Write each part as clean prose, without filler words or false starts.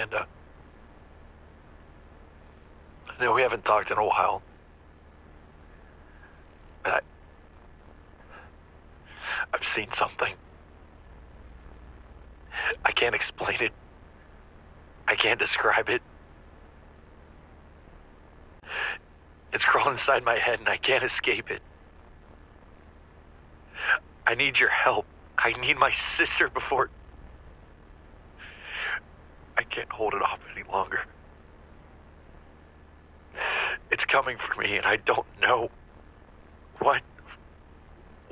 Amanda. I know we haven't talked in a while, but I've seen something. I can't explain it. I can't describe it. It's crawling inside my head and I can't escape it. I need your help. I need my sister before... I can't hold it off any longer. It's coming for me and I don't know what,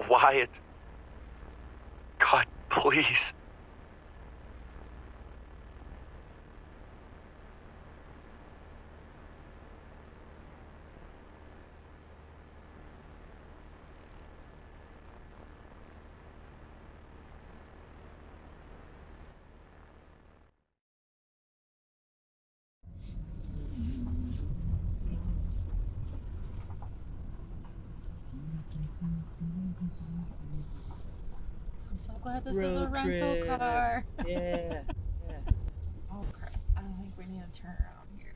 why it... God, please. I'm so glad this is a rental car. Yeah. Oh crap, I don't think we need to turn around here.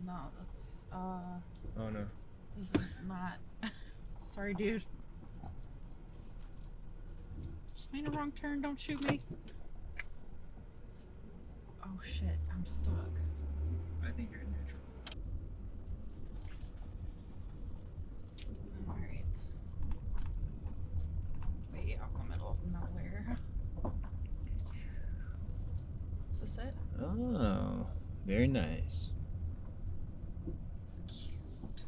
No, that's, Oh no. this is not, sorry dude. Just made a wrong turn, don't shoot me. Oh shit, I'm stuck. I think you're in neutral. Alright. Way out in the middle of nowhere. Is this it? Oh, very nice. It's cute.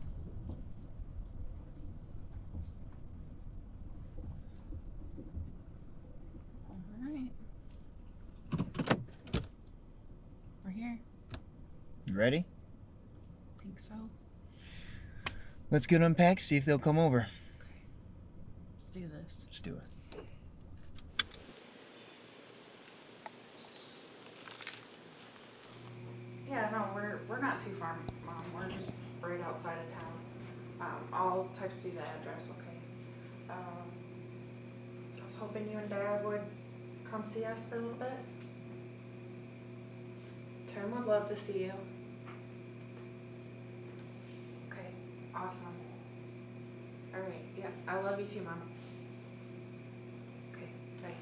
Alright. We're here. You ready? Think so. Let's get unpacked, see if they'll come over. Okay. Let's do this. Let's do it. Yeah, no, we're not too far, Mom. We're just right outside of town. I'll text you the address, okay? I was hoping you and Dad would come see us for a little bit. Tim would love to see you. Okay, awesome. Alright, yeah, I love you too, Mom. Okay, bye.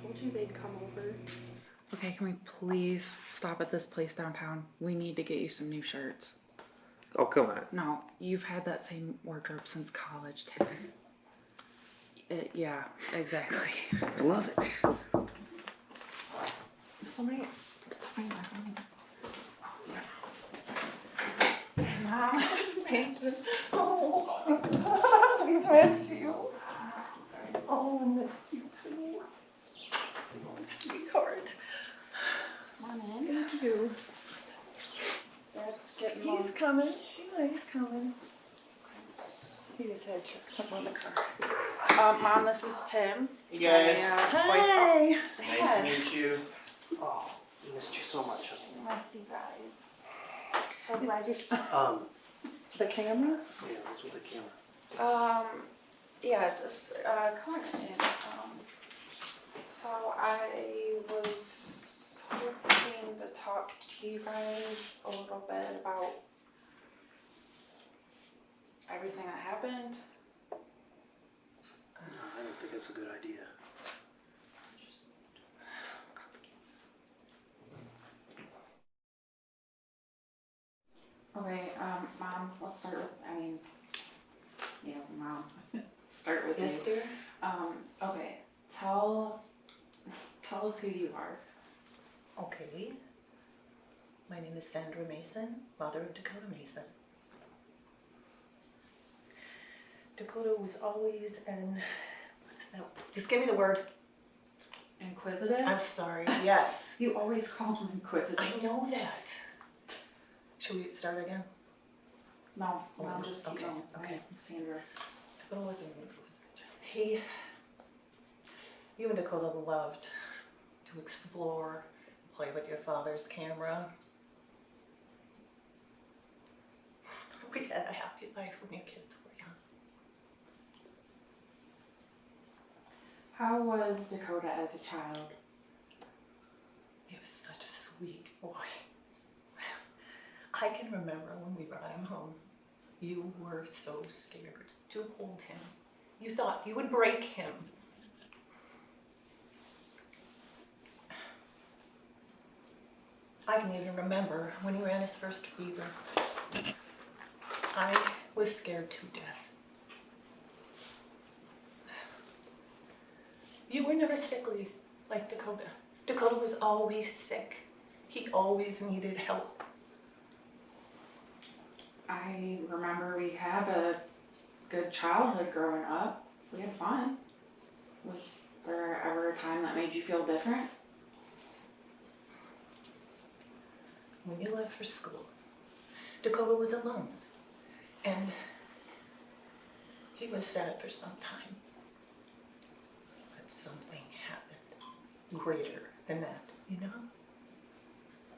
Told you they'd come over. Okay, can we please stop at this place downtown? We need to get you some new shirts. Oh, come on. No, you've had that same wardrobe since college, Tim. Yeah, exactly. I love it. Somebody back on. Mom, painted. Oh, we missed you. Oh, I missed you too. Oh, sweetheart. Come on in. Thank you. Dad's getting He's coming. Yeah, he's coming. He just had to check something on the car. Mom, this is Tim. Hey guys, Hey. nice to meet you. Oh, missed you so much. Miss you guys. So glad you. The camera? Yeah, what's with the camera? Yeah, just coming in. So I was hoping to talk to you guys a little bit about everything that happened. No, I don't think that's a good idea. Okay, Mom, let's start with, Mom. Start with Yes, you. dear. Okay, tell us who you are. Okay. My name is Sandra Mason, mother of Dakota Mason. Dakota was always an, what's that? Just give me the word. Inquisitive? I'm sorry. Yes. You always call them inquisitive. I know that. Should we start again? No, Oh, no, just keep okay, going. okay. Sandra. Dakota wasn't an inquisitor. You and Dakota loved to explore, play with your father's camera. We had a happy life when your kids were young. How was Dakota as a child? He was such a sweet boy. I can remember when we brought him home, you were so scared to hold him. You thought you would break him. I can even remember when he ran his first fever. I was scared to death. You were never sickly like Dakota. Dakota was always sick. He always needed help. I remember we had a good childhood growing up. We had fun. Was there ever a time that made you feel different? When you left for school, Dakota was alone. And he was sad for some time. But something happened greater than that, you know?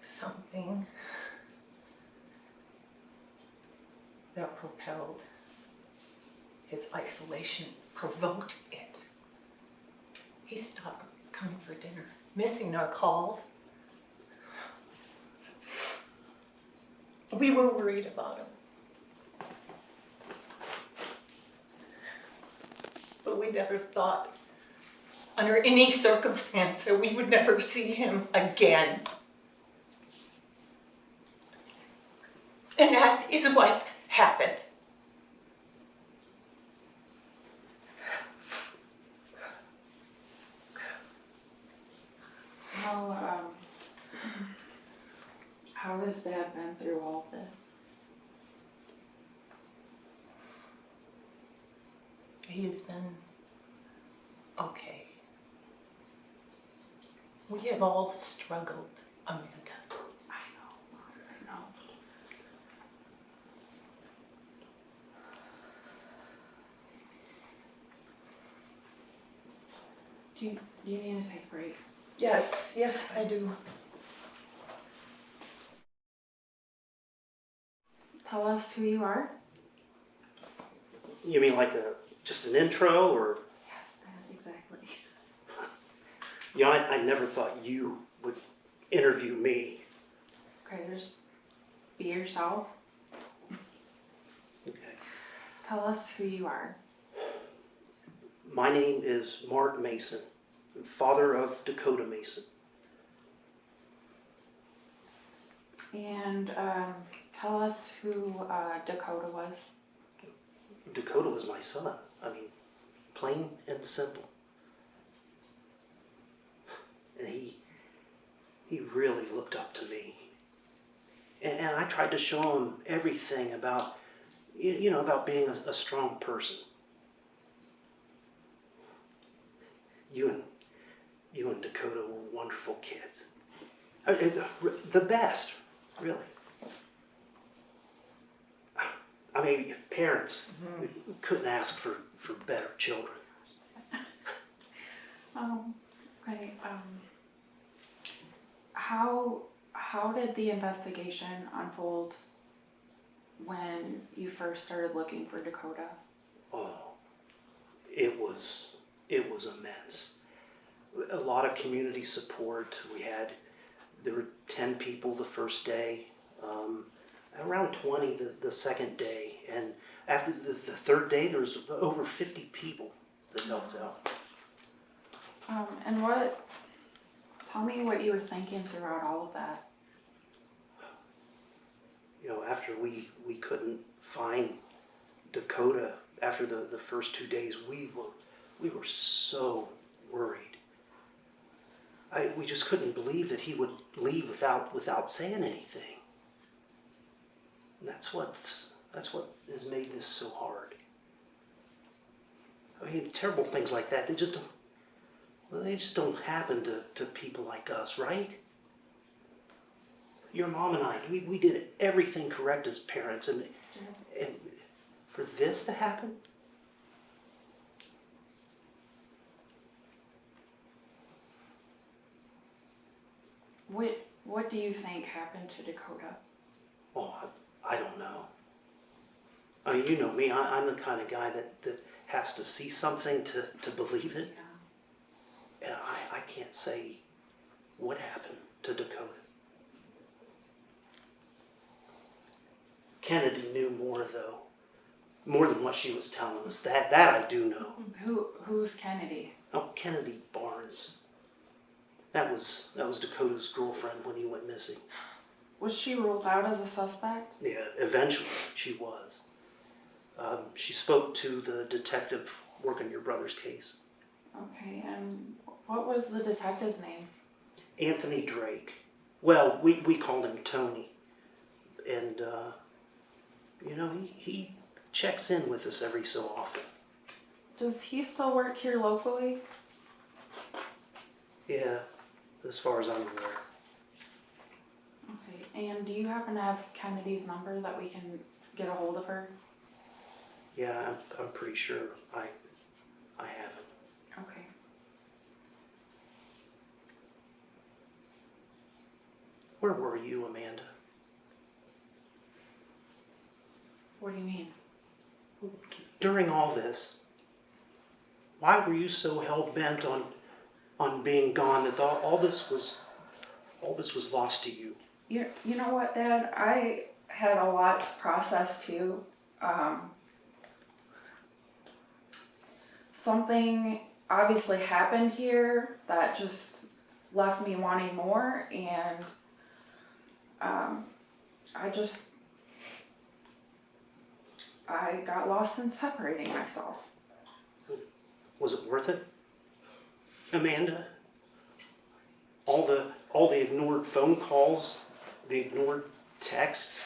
Something that propelled his isolation, provoked it. He stopped coming for dinner, missing our calls. We were worried about him. But we never thought, under any circumstance, that we would never see him again. And that is what happened. How has Dad been through all of this? He has been okay. We have all struggled, Amanda. I know. Do you need to take a break? Yes, I do. Tell us who you are. You mean like just an intro, or? Yes, that, exactly. You know, I never thought you would interview me. Okay, just be yourself. Okay. Tell us who you are. My name is Mark Mason, father of Dakota Mason. And tell us who Dakota was. Dakota was my son. I mean, plain and simple. And he really looked up to me. And I tried to show him everything about, you know, about being a strong person. You and Dakota were wonderful kids. The best, really. I mean, parents couldn't ask for better children. Okay. How did the investigation unfold when you first started looking for Dakota? Oh, it was immense. A lot of community support. There were 10 people the first day, around 20 the second day, and after the third day there was over 50 people that helped out. And tell me what you were thinking throughout all of that. You know, after we couldn't find Dakota after the first 2 days, we were so worried. We just couldn't believe that he would leave without saying anything. And that's what has made this so hard. I mean, terrible things like that, they just don't happen to people like us, right? Your mom and I, we did everything correct as parents, and for this to happen? What do you think happened to Dakota? Oh, I don't know. I mean, you know me, I'm the kind of guy that has to see something to believe it. can't say what happened to Dakota. Kennedy knew more, though. More than what she was telling us. That I do know. Who's Kennedy? Oh, Kennedy Barnes. That was Dakota's girlfriend when he went missing. Was she ruled out as a suspect? Yeah, eventually she was. She spoke to the detective working your brother's case. Okay, and what was the detective's name? Anthony Drake. Well, we called him Tony. And, he checks in with us every so often. Does he still work here locally? Yeah, as far as I'm aware. Okay, and do you happen to have Kennedy's number that we can get a hold of her? Yeah, I'm pretty sure I have it. Okay. Where were you, Amanda? What do you mean? During all this, why were you so hell-bent on being gone that all this was lost to you? You know what, Dad? I had a lot to process too. Something obviously happened here that just left me wanting more, and I got lost in separating myself. Was it worth it, Amanda? All the ignored phone calls, the ignored texts,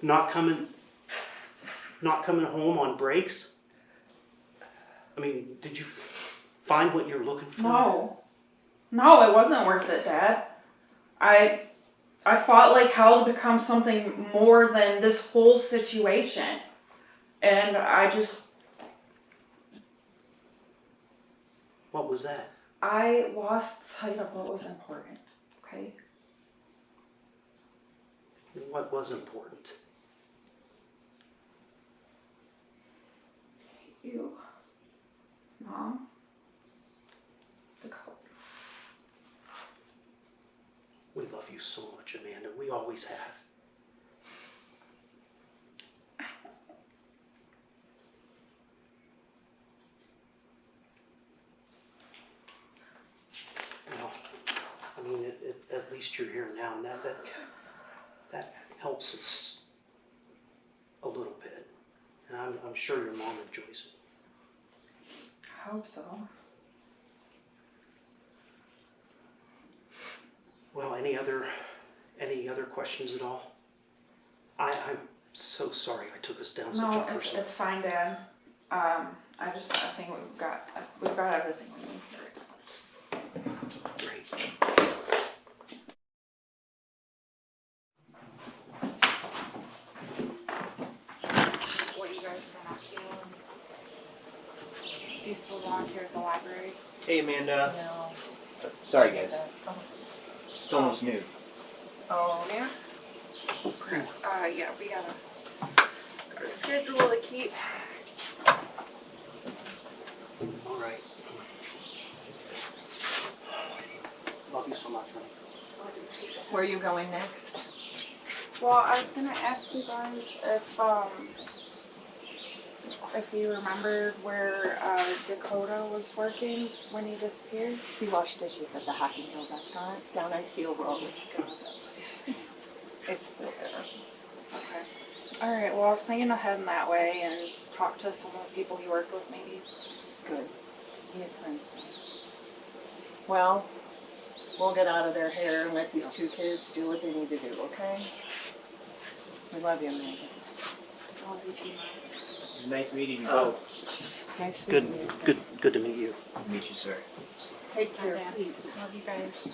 not coming home on breaks. I mean, did you find what you're looking for? No, it wasn't worth it, Dad. I fought like hell to become something more than this whole situation. And What was that? I lost sight of what was important, okay? What was important? You, Mom, Dakota. We love you so much, Amanda. We always have. Well, I mean, at least you're here now, and that helps us a little bit. And I'm sure your mom enjoys it. I hope so. Well, any other questions at all? I'm so sorry I took us down such a No, personal. it's fine, Dad. I think we've got everything we need here. Great. What you guys are not doing? Do you still volunteer at the library? Hey, Amanda. No. Sorry, guys. It's almost noon. Oh, yeah? Yeah, we got a schedule to keep. All right. Love you so much, honey. Where are you going next? Well, I was gonna ask you guys if you remembered where Dakota was working when he disappeared. We washed dishes at the Hacking Hill restaurant down on Keel Road. God, that place. It's still there. Okay. All right. Well, I was thinking of heading that way and talk to some of the people he worked with, maybe. Good. He had friends there. Well, we'll get out of their hair and let these two kids do what they need to do, okay? We love you, Amanda. I love you too. It was nice meeting you. Oh, Nice good meeting you. good to meet you. To meet you, sir. Take care, Dad. please. Love you guys.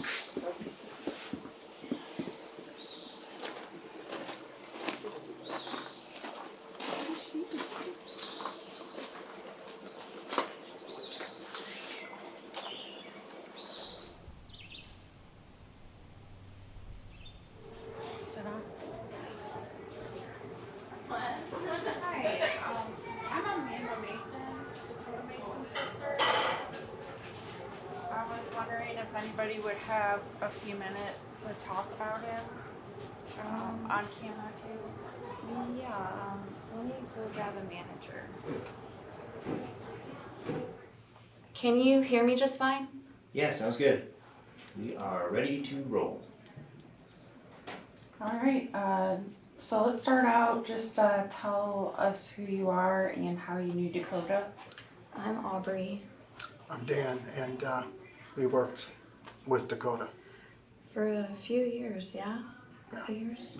Hi, I'm Amanda Mason, Dakota Mason's sister. I was wondering if if anybody would have a few minutes to talk about him on camera too. Yeah, let me go grab a manager. Can you hear me just fine? Yeah, sounds good. We are ready to roll. All right, so let's start out. Just tell us who you are and how you knew Dakota. I'm Aubrey. I'm Dan, and we worked with Dakota. For a few years, yeah? Yeah. A few years.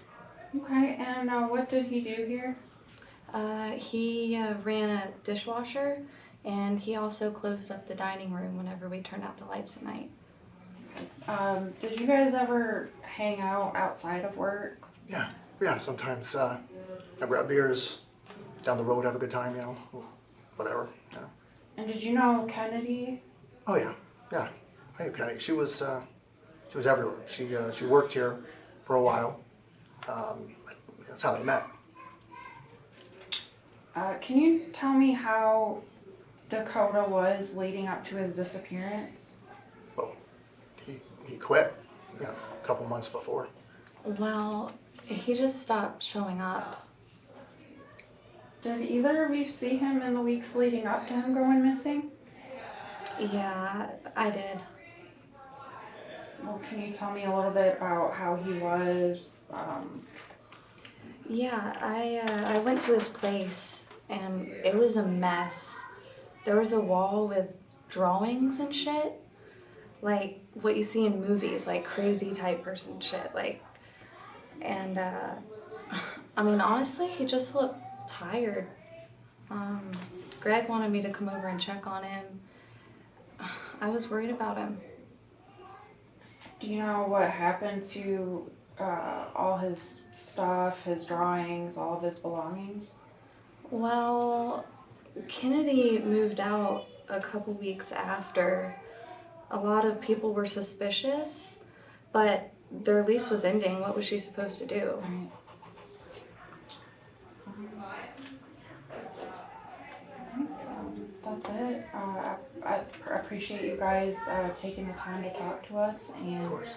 Okay, and what did he do here? He ran a dishwasher, and he also closed up the dining room whenever we turned out the lights at night. Did you guys ever hang out outside of work? Yeah, sometimes I grab beers down the road, have a good time, whatever. Yeah. And did you know Kennedy? Oh yeah. I knew Kenny. She was everywhere. She worked here for a while. That's how they met. Can you tell me how Dakota was leading up to his disappearance? Well, he quit, a couple months before. Well, he just stopped showing up. Did either of you see him in the weeks leading up to him going missing? Yeah, I did. Well, can you tell me a little bit about how he was? Yeah, I went to his place, and it was a mess. There was a wall with drawings and shit, like what you see in movies, like crazy type person shit, and I mean, honestly, he just looked tired. Greg wanted me to come over and check on him. I was worried about him. Do you know what happened to all his stuff, his drawings, all of his belongings? Well, Kennedy moved out a couple weeks after. A lot of people were suspicious, but their lease was ending. What was she supposed to do? Right. That's it. I appreciate you guys taking the time to talk to us, and Of course.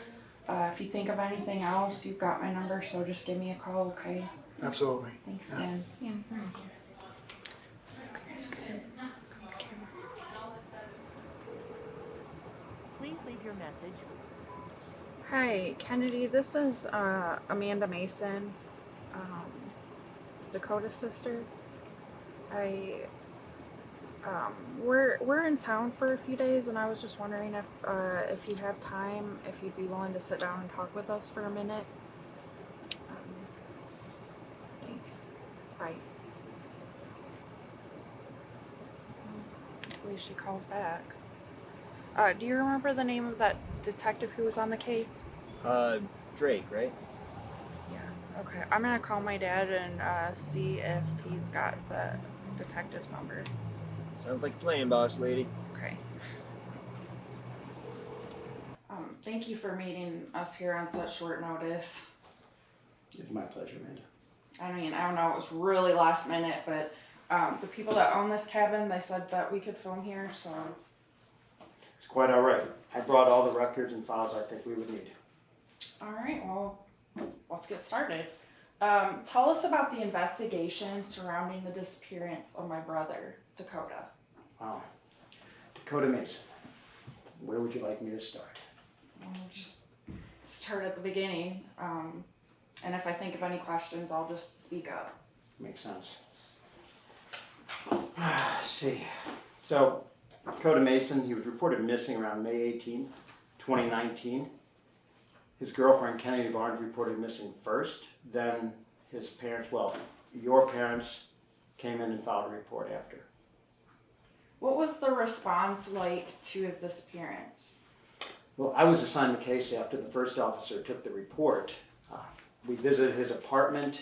if you think of anything else, you've got my number, so just give me a call, okay? Absolutely. Thanks, Yeah. Dan. Yeah. Please leave your message. Hi, Kennedy. This is Amanda Mason, Dakota's sister. We're in town for a few days, and I was just wondering if you have time, if you'd be willing to sit down and talk with us for a minute. Thanks. Bye. Hopefully she calls back. Do you remember the name of that detective who was on the case? Drake, right? Yeah. Okay. I'm gonna call my dad and see if he's got the detective's number. Sounds like a plan, boss lady. Okay. Thank you for meeting us here on such short notice. It's my pleasure, Amanda. I mean, I don't know, it was really last minute, but the people that own this cabin, they said that we could film here, so. It's quite all right. I brought all the records and files I think we would need. All right, well, let's get started. Tell us about the investigation surrounding the disappearance of my brother, Dakota. Wow. Dakota Mason. Where would you like me to start? We'll just start at the beginning. And if I think of any questions, I'll just speak up. Makes sense. Let's see. So, Dakota Mason, he was reported missing around May 18th, 2019. His girlfriend, Kennedy Barnes, reported missing first. Then his parents, well, your parents, came in and filed a report after. What was the response like to his disappearance? Well, I was assigned the case after the first officer took the report. We visited his apartment.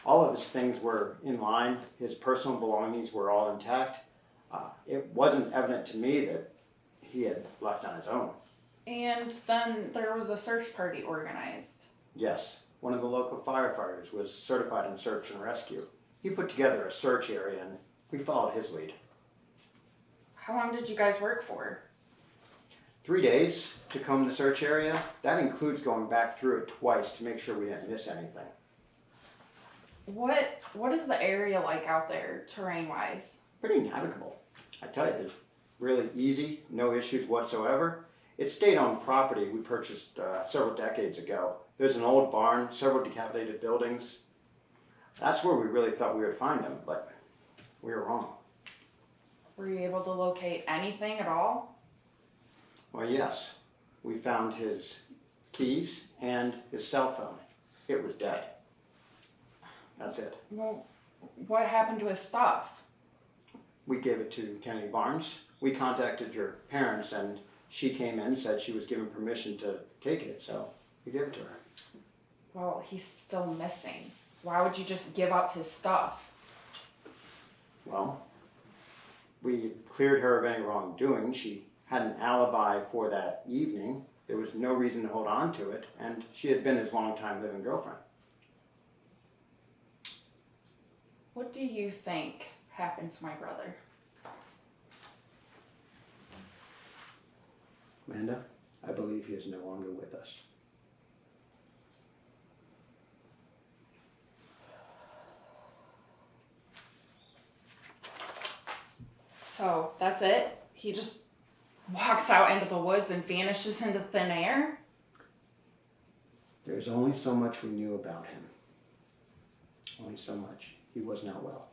All of his things were in line. His personal belongings were all intact. It wasn't evident to me that he had left on his own. And then there was a search party organized. Yes, one of the local firefighters was certified in search and rescue. He put together a search area and we followed his lead. How long did you guys work for? 3 days to comb the search area. That includes going back through it twice to make sure we didn't miss anything. What is the area like out there, terrain-wise? Pretty navigable. I tell you, it's really easy, no issues whatsoever. It's state-owned property we purchased several decades ago. There's an old barn, several decapitated buildings. That's where we really thought we would find him, but we were wrong. Were you able to locate anything at all? Well, yes. We found his keys and his cell phone. It was dead. That's it. Well, what happened to his stuff? We gave it to Kennedy Barnes. We contacted your parents and she came in and said she was given permission to take it, so we gave it to her. Well, he's still missing. Why would you just give up his stuff? Well, we cleared her of any wrongdoing. She had an alibi for that evening. There was no reason to hold on to it, and she had been his longtime living girlfriend. What do you think happened to my brother? Amanda, I believe he is no longer with us. So, that's it? He just walks out into the woods and vanishes into thin air? There's only so much we knew about him. Only so much. He was not well.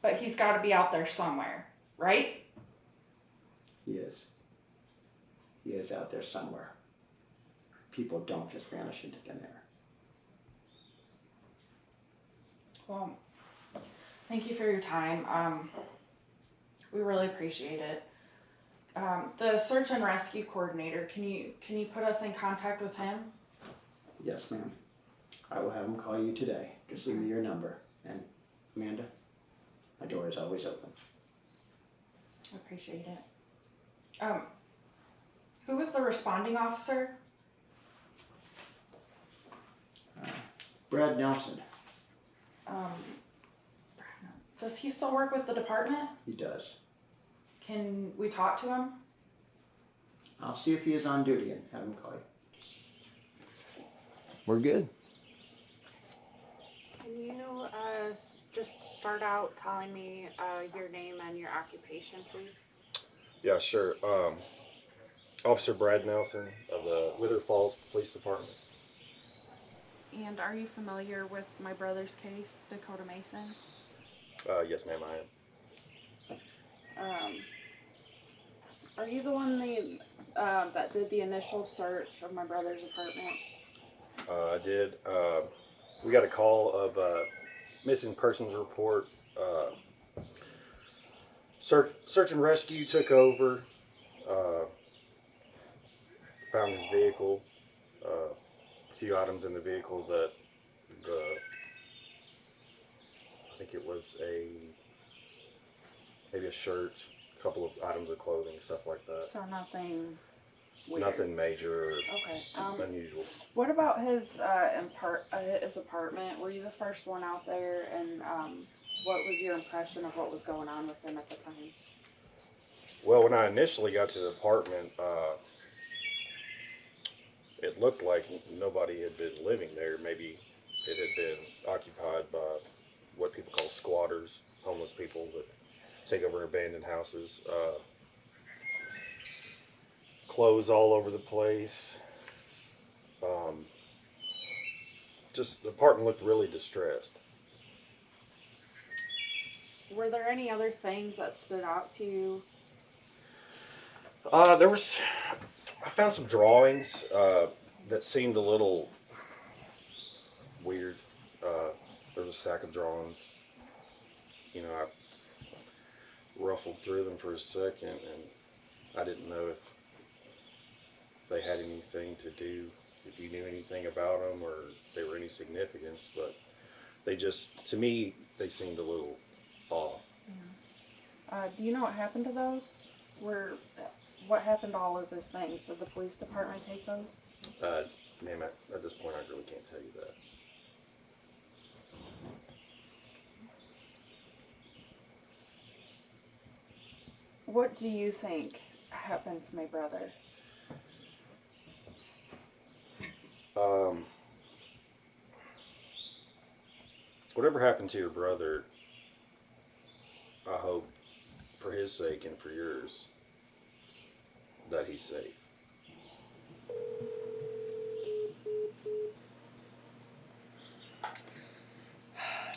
But he's got to be out there somewhere, right? He is. He is out there somewhere. People don't just vanish into thin air. Well, thank you for your time. We really appreciate it. The search and rescue coordinator, can you put us in contact with him? Yes, ma'am. I will have him call you today. Just leave me your number. And Amanda, my door is always open. I appreciate it. Who was the responding officer? Brad Nelson. Does he still work with the department? He does. Can we talk to him? I'll see if he is on duty and have him call you. We're good. Can you just start out telling me your name and your occupation, please? Yeah, sure. Officer Brad Nelson of the Wither Falls Police Department. And are you familiar with my brother's case, Dakota Mason? Yes, ma'am, I am. Are you the one that did the initial search of my brother's apartment? I did. We got a call of missing persons report. Search and rescue took over. Found his vehicle. A few items in the vehicle that I think it was maybe a shirt, a couple of items of clothing, stuff like that. So nothing weird. Nothing major or Okay. unusual. What about his apartment? Were you the first one out there? And what was your impression of what was going on with him at the time? Well, when I initially got to the apartment, it looked like nobody had been living there. Maybe it had been occupied by what people call squatters, homeless people that take over abandoned houses. Clothes all over the place. Just the apartment looked really distressed. Were there any other things that stood out to you? I found some drawings that seemed a little weird. There was a stack of drawings. You know, I ruffled through them for a second, and I didn't know if they had anything to do, if you knew anything about them or they were any significance, but they just, to me, they seemed a little off. Do you know what happened to those? What happened to all of those things? Did the police department take those? Ma'am, at this point, I really can't tell you that. What do you think happened to my brother? Whatever happened to your brother, I hope, for his sake and for yours, that he's safe.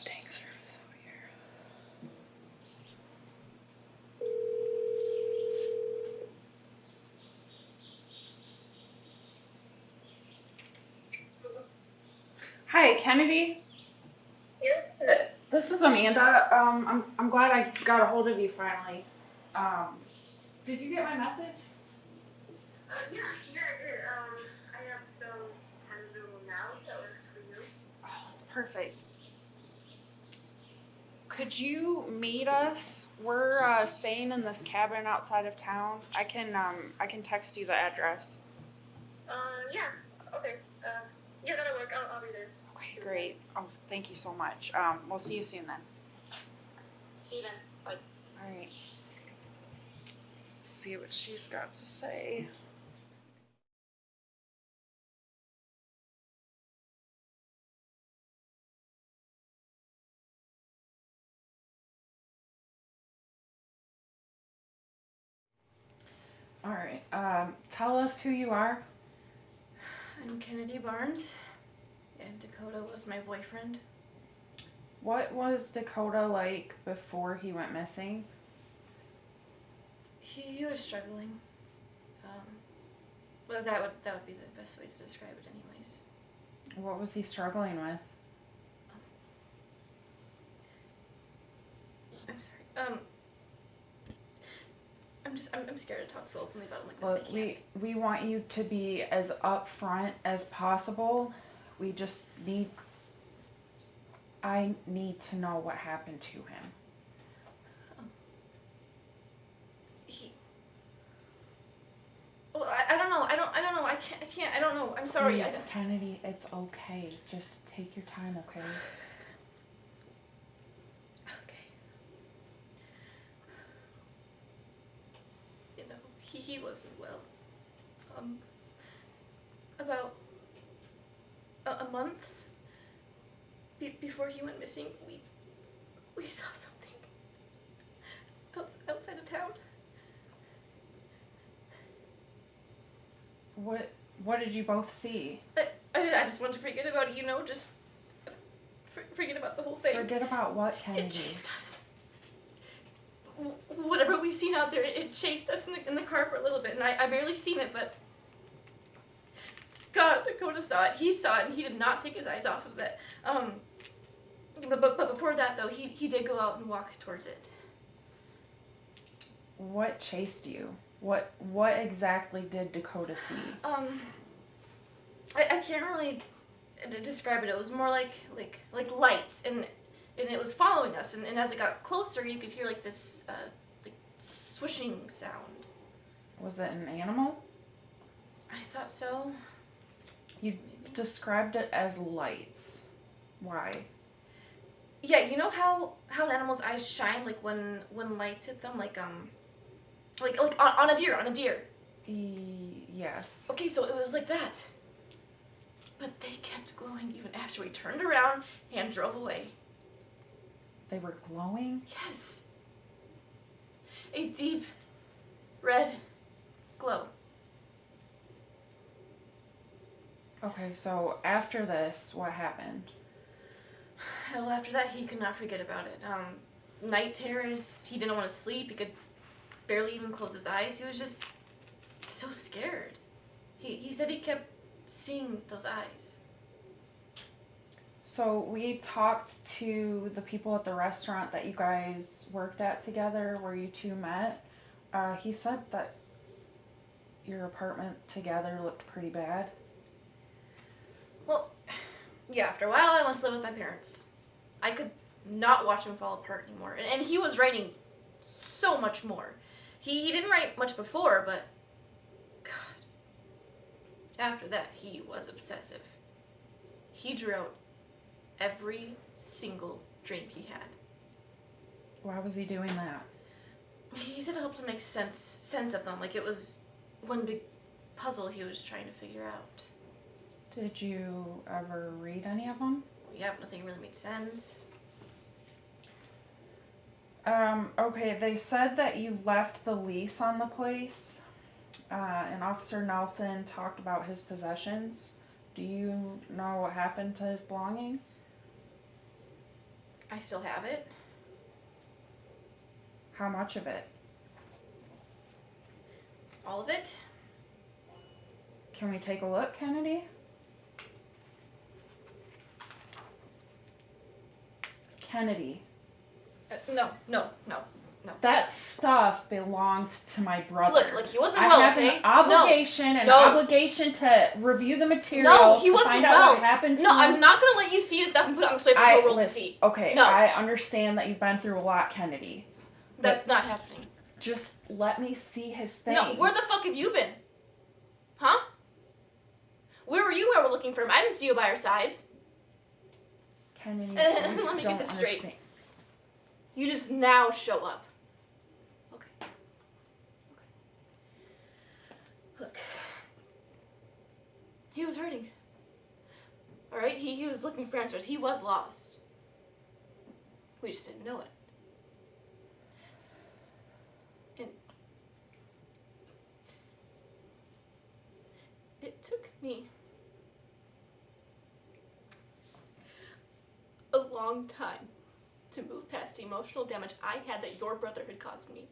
Dang service over here. Hi, Kennedy. Yes, sir. This is Amanda. I'm glad I got a hold of you finally. Did you get my message? Yeah, I did. I have some time available now if that works for you. Oh, that's perfect. Could you meet us? We're staying in this cabin outside of town. I can text you the address. Yeah. Okay. Yeah, that'll work. I'll be there. Okay, great. Oh, thank you so much. We'll see you soon then. See you then. Bye. All right. See what she's got to say. All right. Tell us who you are. I'm Kennedy Barnes, and Dakota was my boyfriend. What was Dakota like before he went missing? He was struggling. Well, that would be the best way to describe it, anyways. What was he struggling with? I'm sorry. I'm scared to talk so openly about him like this. Well, we want you to be as upfront as possible. I need to know what happened to him. Well, I don't know. I don't know. I can't. I don't know. I'm sorry. Please, Kennedy, it's okay. Just take your time, okay? Okay. You know, he wasn't well. About a month before he went missing, we saw something outside of town. What did you both see? I just wanted to forget about it, just forget about the whole thing. Forget about what, Kennedy? It chased us. Whatever we seen out there, it chased us in the car for a little bit, and I barely seen it, but God, Dakota saw it. He saw it, and he did not take his eyes off of it. But before that, though, he did go out and walk towards it. What chased you? What exactly did Dakota see? I can't really describe it. It was more like lights, and it was following us. And as it got closer, you could hear like this like swishing sound. Was it an animal? I thought so. You described it as lights. Why? Yeah, you know how an animal's eyes shine like when lights hit them, like on a deer. Yes. Okay, so it was like that. But they kept glowing even after we turned around and drove away. They were glowing? Yes. A deep red glow. Okay, so after this, what happened? Well, after that, he could not forget about it. Night terrors, he didn't want to sleep, he could barely even close his eyes. He was just so scared. He said he kept seeing those eyes. So we talked to the people at the restaurant that you guys worked at together, where you two met. He said that your apartment together looked pretty bad. Well, yeah, after a while I went to live with my parents. I could not watch him fall apart anymore. And he was writing so much more. He didn't write much before, but God, after that he was obsessive. He drew out every single dream he had. Why was he doing that? He said it helped him make sense of them, like it was one big puzzle he was trying to figure out. Did you ever read any of them? Yeah, nothing really made sense. Okay, they said that you left the lease on the place, and Officer Nelson talked about his possessions. Do you know what happened to his belongings? I still have it. How much of it? All of it? Can we take a look, Kennedy? Kennedy. No. That stuff belonged to my brother. Look, he wasn't I well, have okay? an obligation, No. obligation to review the material No, he to wasn't find out well. what happened to No, him. I'm not gonna let you see his stuff and put it on display for the whole world to see. Okay, No. I understand that you've been through a lot, Kennedy. That's not happening. Just let me see his things. No, where the fuck have you been? Huh? Where were you while we're looking for him? I didn't see you by our sides. Kennedy, Let me get this straight. You just now show up. Okay. Look. He was hurting. Alright? He was looking for answers. He was lost. We just didn't know it. And it took me a long time to move past the emotional damage I had that your brother had caused me.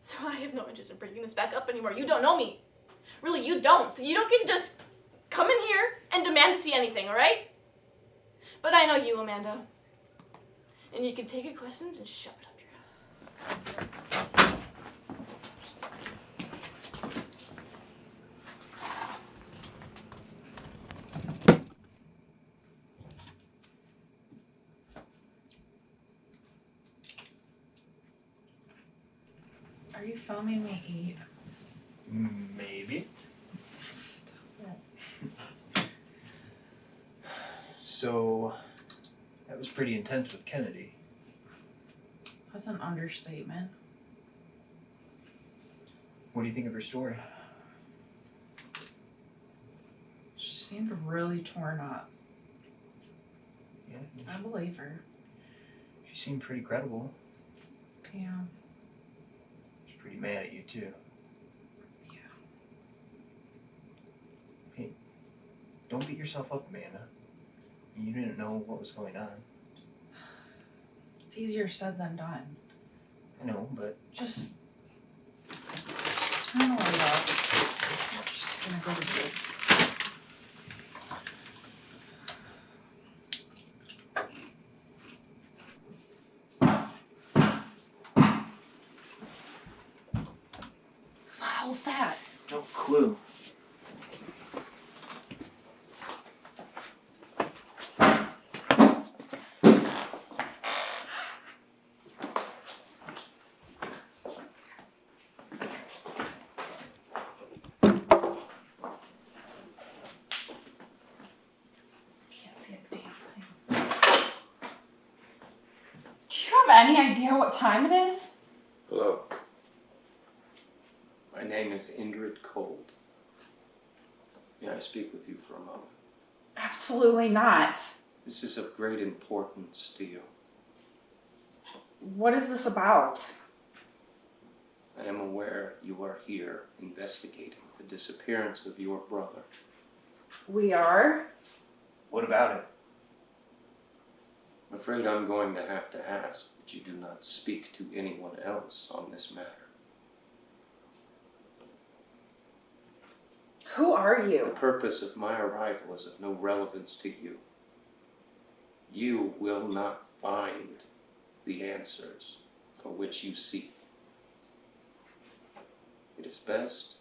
So I have no interest in bringing this back up anymore. You don't know me. Really, you don't. So you don't get to just come in here and demand to see anything, alright? But I know you, Amanda. And you can take your questions and shove it up your ass. Are you filming me eat? Maybe. Stop it. So, that was pretty intense with Kennedy. That's an understatement. What do you think of her story? She seemed really torn up. Yeah, I believe her. she seemed pretty credible. Yeah. She's pretty mad at you too. Yeah. Hey, don't beat yourself up, Amanda. You didn't know what was going on. It's easier said than done. I know, but Just turn the light off. I'm just gonna go to bed. What the hell's that? no clue. Can't see a damn thing. Do you have any idea what time it is? Hello. My name is Indrid Cold. May I speak with you for a moment? Absolutely not. This is of great importance to you. What is this about? I am aware you are here investigating the disappearance of your brother. We are? What about it? I'm afraid I'm going to have to ask that you do not speak to anyone else on this matter. Who are The you? purpose of my arrival is of no relevance to you. You will not find the answers for which you seek. It is best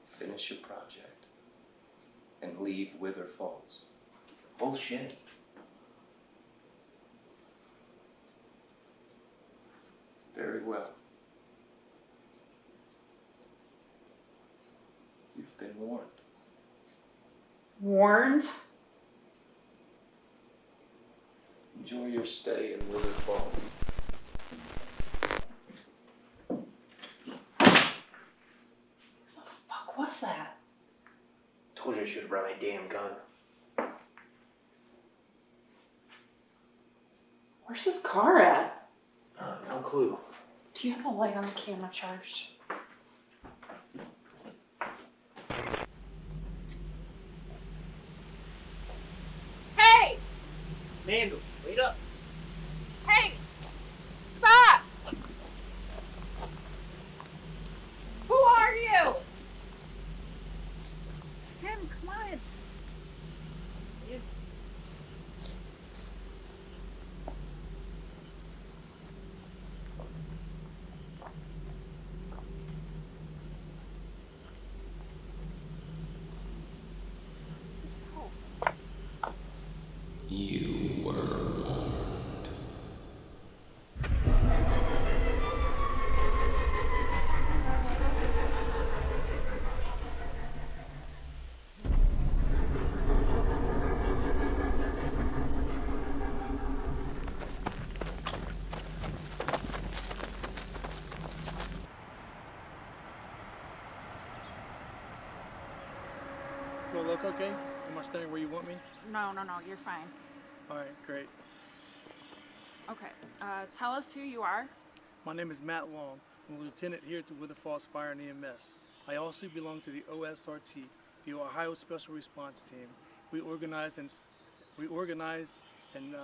finish your project and leave Wither Falls. Bullshit. Very well. You've been warned. Warned? Enjoy your stay in Wither Falls. brought my damn gun. Where's his car at? No clue. Do you have the light on the camera charged? Hey! Amanda, wait up. Hey! Stop! Who are you? Tim, come on. You were warned. Do I look okay? Am I standing where you want me? No, you're fine. All right, great. Okay, tell us who you are. My name is Matt Long. I'm a lieutenant here with the Falls Fire and EMS. I also belong to the OSRT, the Ohio Special Response Team. We organize and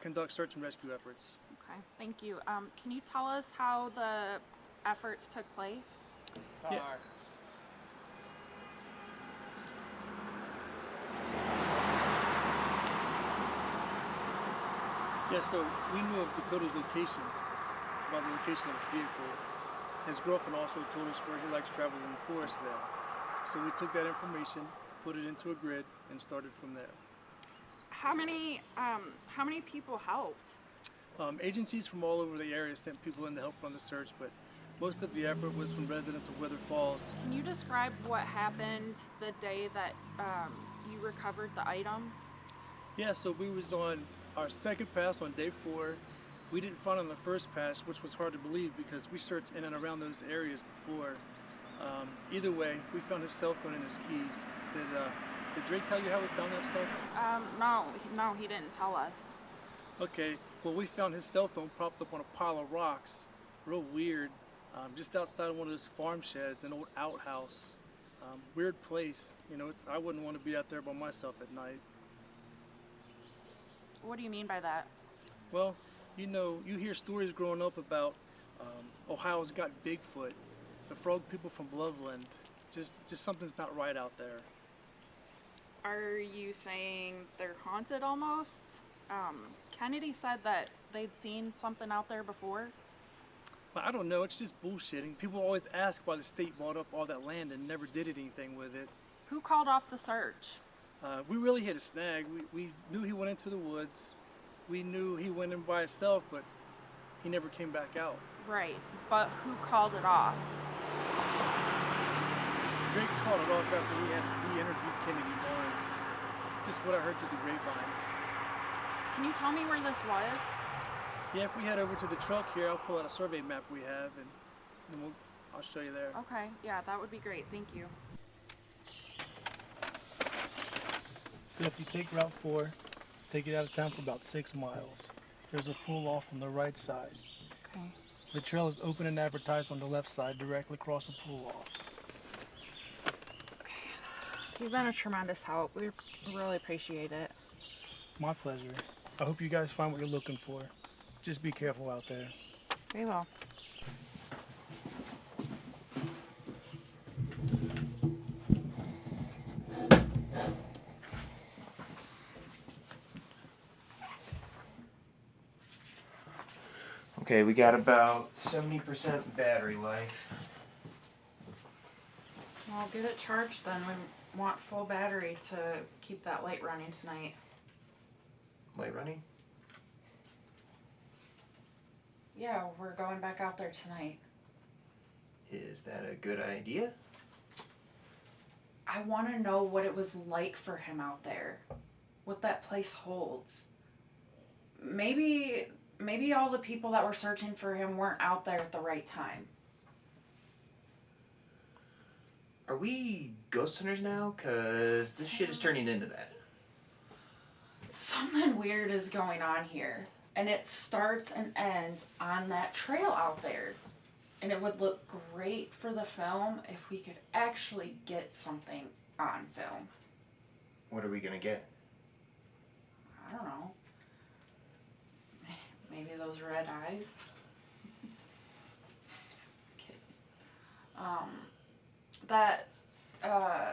conduct search and rescue efforts. Okay, thank you. Can you tell us how the efforts took place? Yeah. Yeah, so we knew of Dakota's location, about the location of his vehicle. His girlfriend also told us where he likes traveling in the forest there. So we took that information, put it into a grid, and started from there. How many people helped? Agencies from all over the area sent people in to help run the search, but most of the effort was from residents of Weather Falls. Can you describe what happened the day that you recovered the items? Yeah, so we was on our second pass on day 4. We didn't find on the first pass, which was hard to believe because we searched in and around those areas before. Either way, we found his cell phone and his keys. Did Drake tell you how we found that stuff? No, he didn't tell us. Okay, well we found his cell phone propped up on a pile of rocks, real weird, just outside of one of those farm sheds, an old outhouse. Weird place, you know, I wouldn't want to be out there by myself at night. What do you mean by that? Well, you know, you hear stories growing up about Ohio's got Bigfoot, the frog people from Loveland. Just something's not right out there. Are you saying they're haunted almost? Kennedy said that they'd seen something out there before. Well, I don't know, it's just bullshitting. People always ask why the state bought up all that land and never did anything with it. Who called off the search? We really hit a snag. We knew he went into the woods. We knew he went in by himself, but he never came back out. Right, but who called it off? Drake called it off after he interviewed Kennedy Lawrence. Just what I heard through the grapevine. Can you tell me where this was? Yeah, if we head over to the truck here, I'll pull out a survey map we have, and then I'll show you there. Okay, yeah, that would be great. Thank you. So if you take Route 4, take it out of town for about 6 miles. There's a pull off on the right side. Okay. The trail is open and advertised on the left side, directly across the pull off. Okay. You've been a tremendous help. We really appreciate it. My pleasure. I hope you guys find what you're looking for. Just be careful out there. We will. Okay, we got about 70% battery life. Well, get it charged then. We want full battery to keep that light running tonight. Light running? Yeah, we're going back out there tonight. Is that a good idea? I want to know what it was like for him out there. What that place holds. Maybe all the people that were searching for him weren't out there at the right time. Are we ghost hunters now? Cause this shit is turning into that. Something weird is going on here, and it starts and ends on that trail out there. And it would look great for the film if we could actually get something on film. What are we gonna get? I don't know. Maybe those red eyes.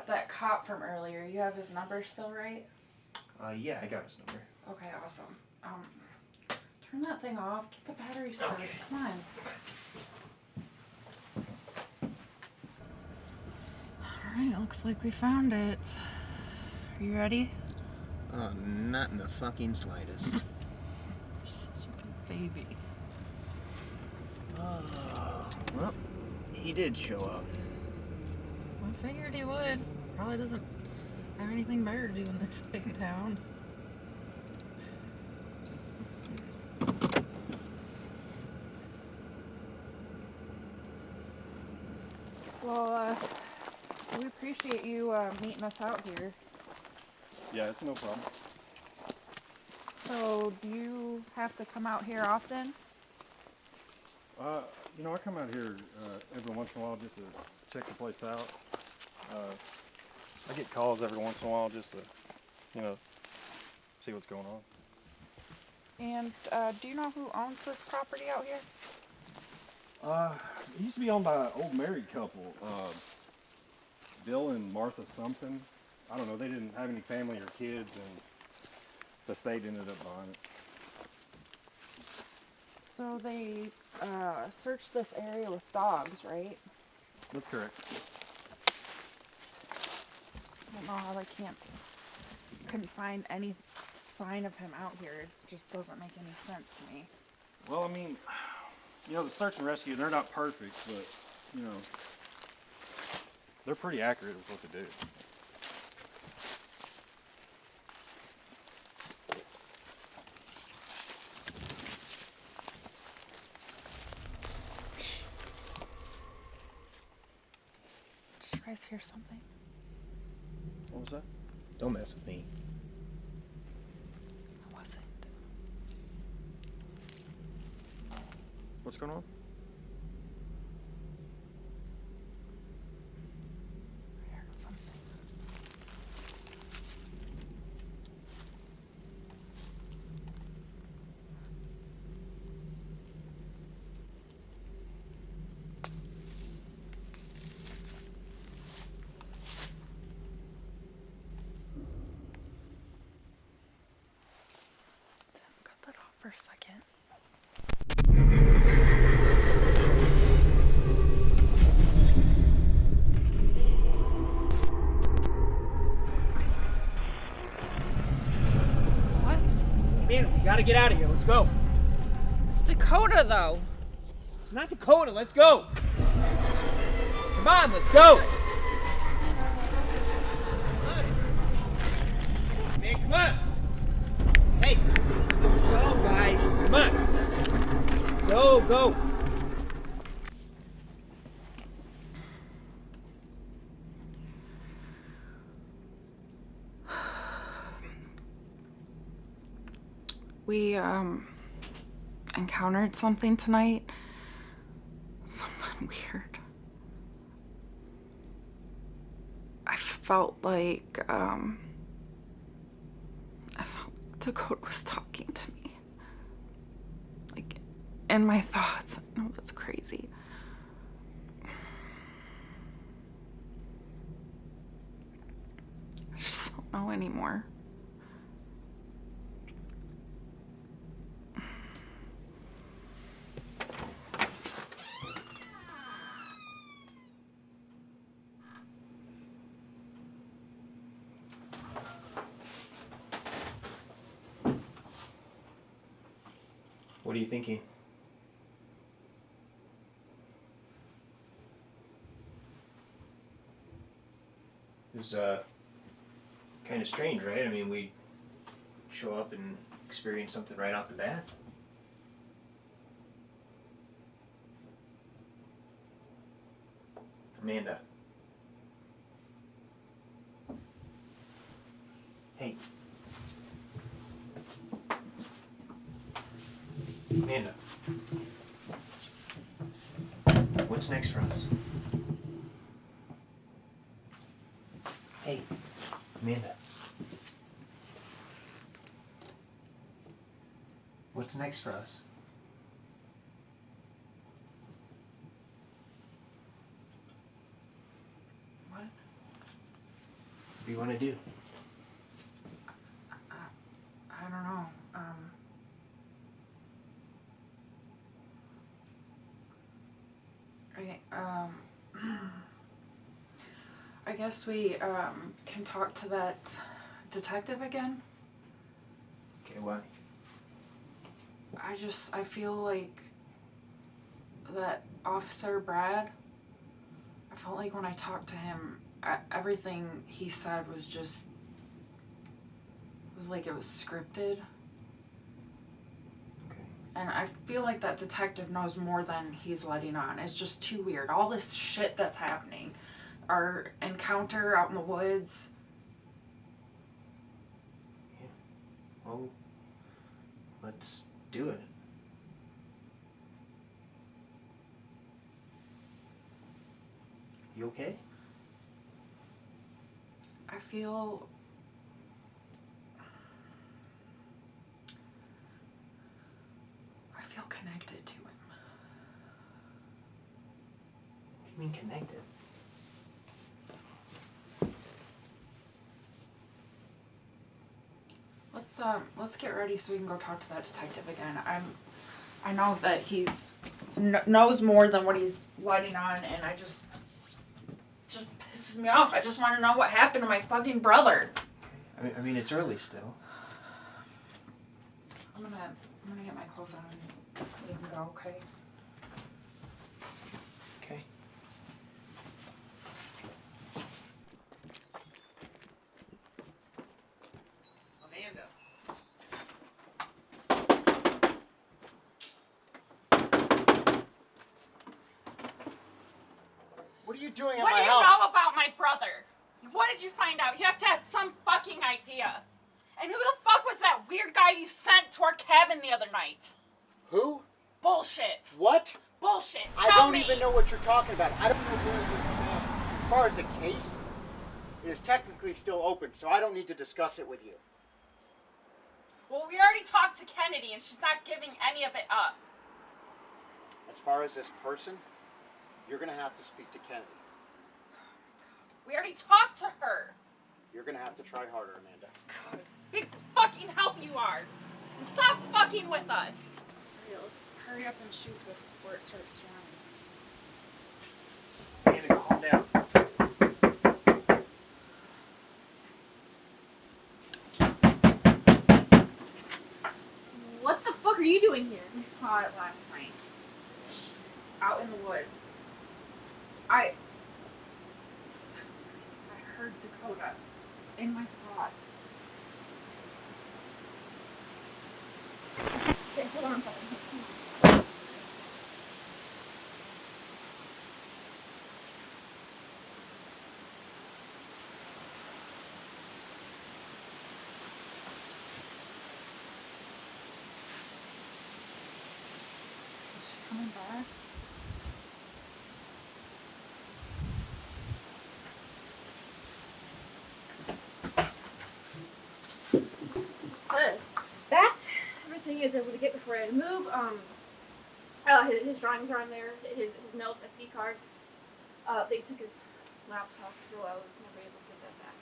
That cop from earlier, you have his number still, right? Yeah, I got his number. Okay, awesome. Turn that thing off. Get the battery started. Okay. Come on. Alright, looks like we found it. Are you ready? Not in the fucking slightest. You're such a good baby. Well, he did show up. I figured he would. Probably doesn't have anything better to do in this big town. Well, we appreciate you meeting us out here. Yeah, it's no problem. So, do you have to come out here often? You know, I come out here every once in a while just to check the place out. I get calls every once in a while just to, you know, see what's going on. And do you know who owns this property out here? It used to be owned by an old married couple, Bill and Martha something. I don't know, they didn't have any family or kids, and the state ended up buying it. So they searched this area with dogs, right? That's correct. I don't know how they couldn't find any sign of him out here. It just doesn't make any sense to me. Well, I mean, you know, the search and rescue, they're not perfect, but, you know, they're pretty accurate with what they do. Did you guys hear something? What was that? Don't mess with me. What was it? What's going on? I heard something. Cut that off for a second. What? Man, we gotta get out of here. Let's go. It's Dakota, though. It's not Dakota. Let's go. Come on, let's go. Come on. Man, come on. Hey, let's go, guys. Come on. Go, go. We encountered something tonight. Something weird. I felt like Dakota was talking to me. Like, in my thoughts. I know that's crazy. I just don't know anymore. What are you thinking? It was kind of strange, right? I mean, we show up and experience something right off the bat. Amanda, Amanda. What's next for us? Hey, Amanda. What's next for us? What? What do you want to do? I don't know. I guess we can talk to that detective again. Okay, why? I feel like that Officer Brad, I felt like when I talked to him, everything he said was just, it was like it was scripted. Okay. And I feel like that detective knows more than he's letting on. It's just too weird. All this shit that's happening. Our encounter out in the woods. Yeah. Well, let's do it. You okay? I feel connected to him. What do you mean connected? Let's get ready so we can go talk to that detective again. I know that he's knows more than what he's letting on, and I just pisses me off. I just want to know what happened to my fucking brother. I mean, it's early still. I'm gonna get my clothes on and we can go, okay? Okay. Amanda. What are you doing at What my do you house? know about my brother? What did you find out? You have to have some fucking idea. And who the fuck was that weird guy you sent to our cabin the other night? Who? Bullshit. What? Bullshit. I Tell don't me. even know what you're talking about. I don't know who you stand. As far as the case, it is technically still open, so I don't need to discuss it with you. Well, we already talked to Kennedy and she's not giving any of it up. As far as this person, you're gonna have to speak to Kennedy. We already talked to her. You're gonna have to try harder, Amanda. God, big fucking help you are. And stop fucking with us. Okay, let's hurry up and shoot this before it starts storming. Amanda, calm down. What the fuck are you doing here? We saw it last night. Out in the woods. It sounds crazy. I heard Dakota in my thoughts. Okay, hold on a second. Is she coming back? What's this? That's everything he was able to get before I had to move. His drawings are on there. His notes, SD card. They took his laptop, so I was never able to get that back.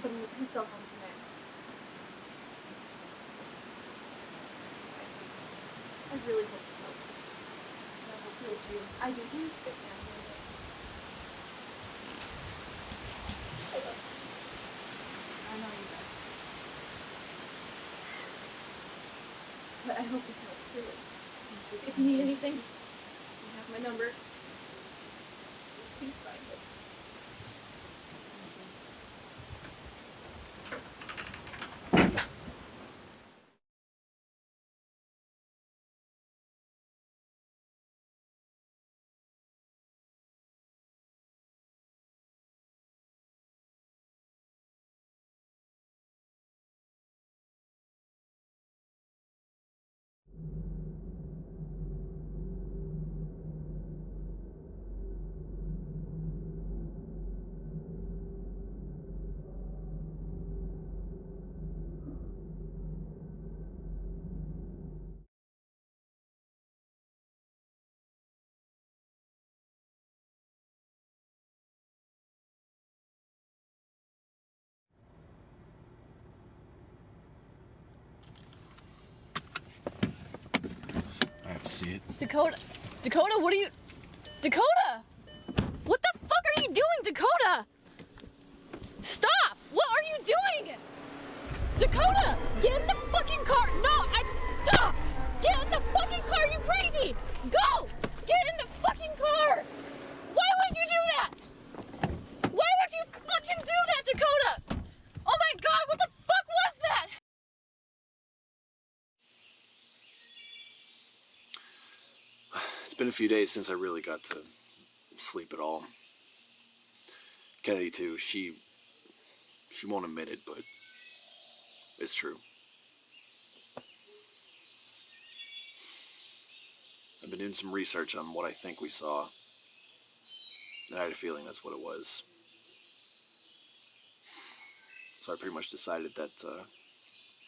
But his cell phone's in there. I really hope this helps. I hope so too. I do. He was a good man. I know you guys. But I hope this helps, really. If you need anything, just you have my number. Please find it. see it. Dakota, what are you? Dakota! What the fuck are you doing, Dakota? Stop! What are you doing? Dakota, get in the fucking car! No, stop! Get in the fucking car, you crazy! Go! Get in the fucking car! Why would you do that? Why would you fucking do that, Dakota? Oh my god, what the fuck was that? It's been a few days since I really got to sleep at all. Kennedy too, she won't admit it, but it's true. I've been doing some research on what I think we saw, and I had a feeling that's what it was. So I pretty much decided that,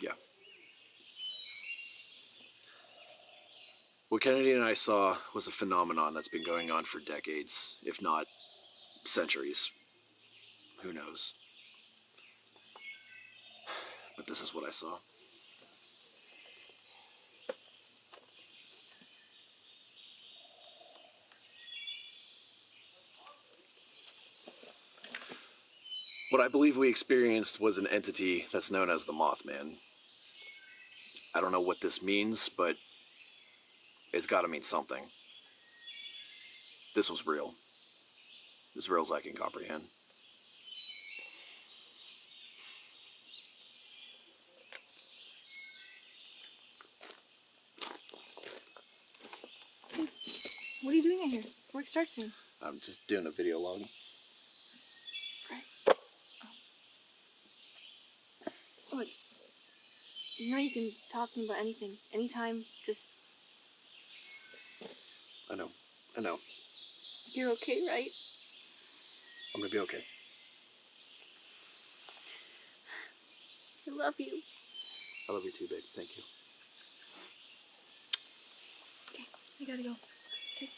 yeah. What Kennedy and I saw was a phenomenon that's been going on for decades, if not centuries. Who knows? But this is what I saw. What I believe we experienced was an entity that's known as the Mothman. I don't know what this means, but it's got to mean something. This was real. As real as I can comprehend. What are you doing in here? Work starts soon. I'm just doing a video log. Look, you know you can talk to me about anything, anytime, just... I know. You're okay, right? I'm gonna be okay. I love you. I love you too, babe. Thank you. Okay, I gotta go. Okay.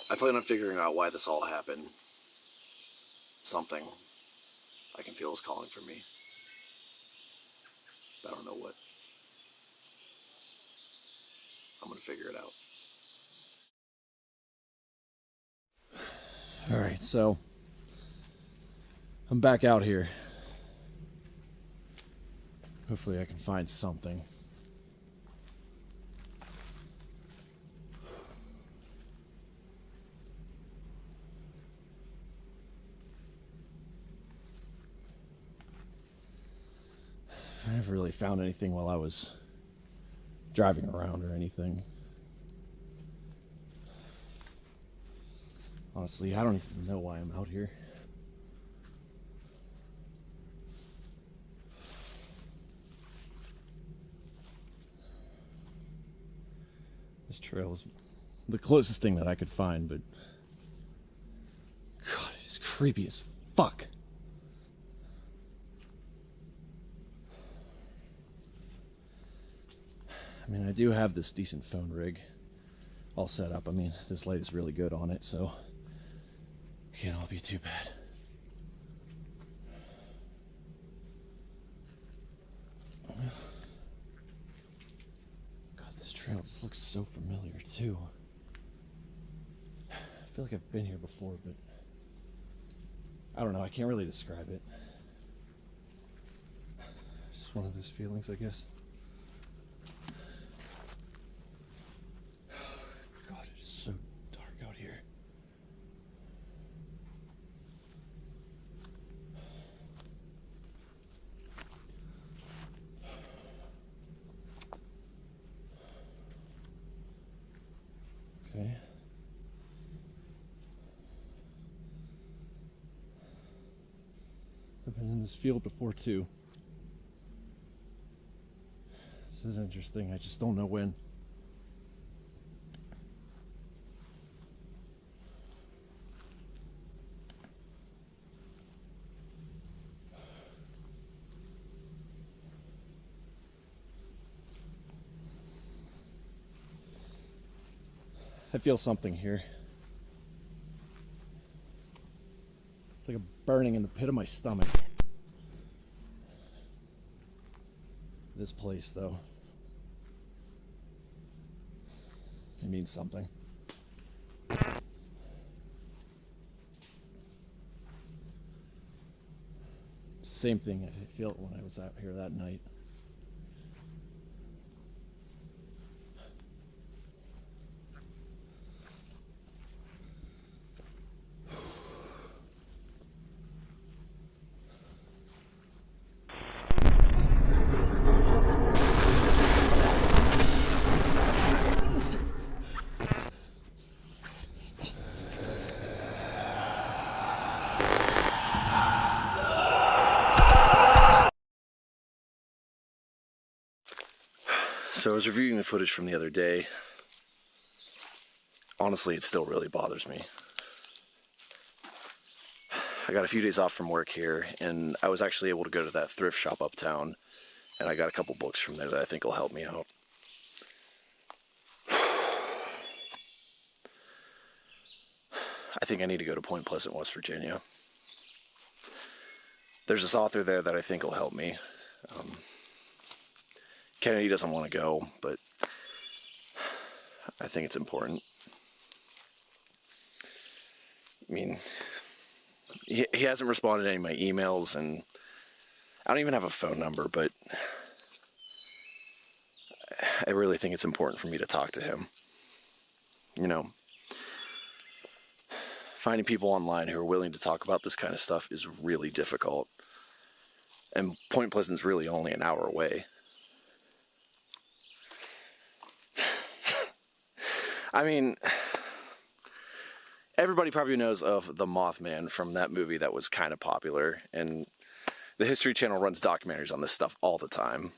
I plan on figuring out why this all happened. Something I can feel is calling for me. But I don't know what. I'm gonna figure it out. Alright, so I'm back out here. Hopefully I can find something. I never really found anything while I was driving around or anything. Honestly, I don't even know why I'm out here. This trail is the closest thing that I could find, but God, it is creepy as fuck. I mean, I do have this decent phone rig all set up. I mean, this light is really good on it, so it can't all be too bad. God, this trail just looks so familiar, too. I feel like I've been here before, but I don't know. I can't really describe it. It's just one of those feelings, I guess. God, it is so dark out here. Okay. I've been in this field before too. This is interesting. I just don't know when. I feel something here. It's like a burning in the pit of my stomach. This place, though. It means something. It's the same thing I felt when I was out here that night. So I was reviewing the footage from the other day. Honestly, it still really bothers me. I got a few days off from work here, and I was actually able to go to that thrift shop uptown, and I got a couple books from there that I think will help me out. I think I need to go to Point Pleasant, West Virginia. There's this author there that I think will help me. Kennedy doesn't want to go, but I think it's important. I mean, he hasn't responded to any of my emails, and I don't even have a phone number, but I really think it's important for me to talk to him. You know, finding people online who are willing to talk about this kind of stuff is really difficult. And Point Pleasant's really only an hour away. I mean, everybody probably knows of the Mothman from that movie that was kind of popular, and the History Channel runs documentaries on this stuff all the time.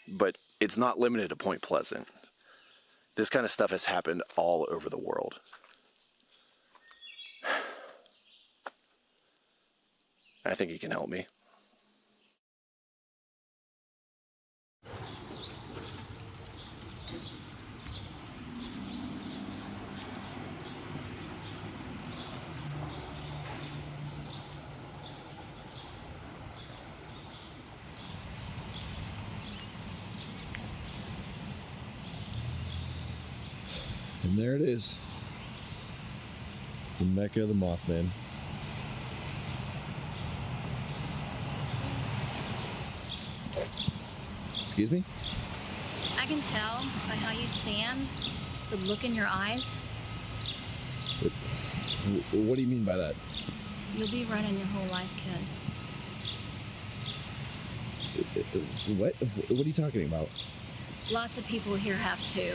But it's not limited to Point Pleasant. This kind of stuff has happened all over the world. I think he can help me. And there it is. The Mecca of the Mothman. Excuse me? I can tell by how you stand, the look in your eyes. What do you mean by that? You'll be running your whole life, kid. What? What are you talking about? Lots of people here have too.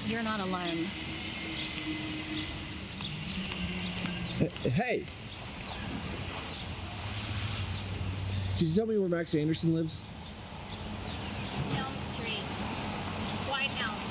You're not alone. Hey! Could you tell me where Max Anderson lives? Elm Street. White House.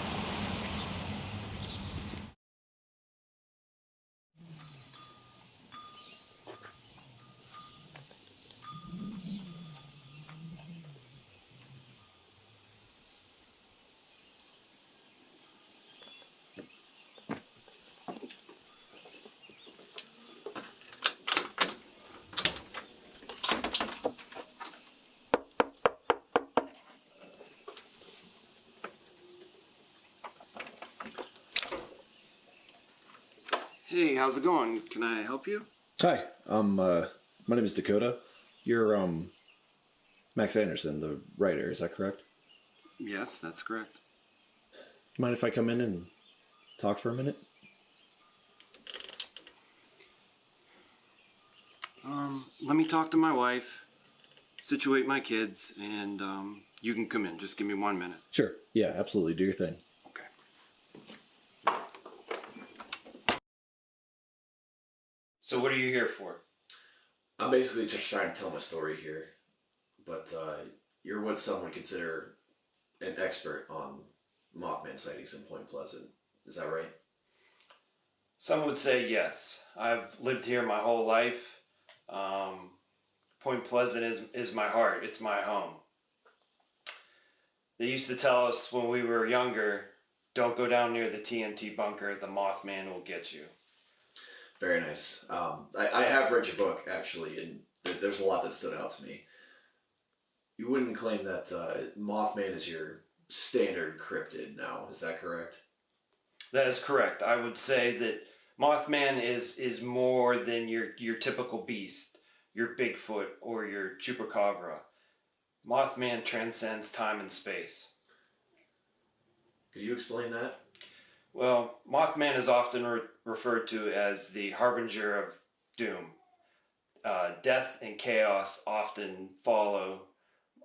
Hey, how's it going? Can I help you? Hi, my name is Dakota. You're, Max Anderson, the writer, is that correct? Yes, that's correct. Mind if I come in and talk for a minute? Let me talk to my wife, situate my kids, and, you can come in. Just give me 1 minute. Sure, yeah, absolutely, do your thing. So what are you here for? I'm basically just trying to tell my story here, but you're what some would consider an expert on Mothman sightings in Point Pleasant. Is that right? Some would say yes. I've lived here my whole life. Point Pleasant is my heart. It's my home. They used to tell us when we were younger, don't go down near the TNT bunker, the Mothman will get you. Very nice. I have read your book, actually, and there's a lot that stood out to me. You wouldn't claim that Mothman is your standard cryptid now, is that correct? That is correct. I would say that Mothman is more than your typical beast, your Bigfoot or your Chupacabra. Mothman transcends time and space. Could you explain that? Well, Mothman is often referred to as the harbinger of doom. Death and chaos often follow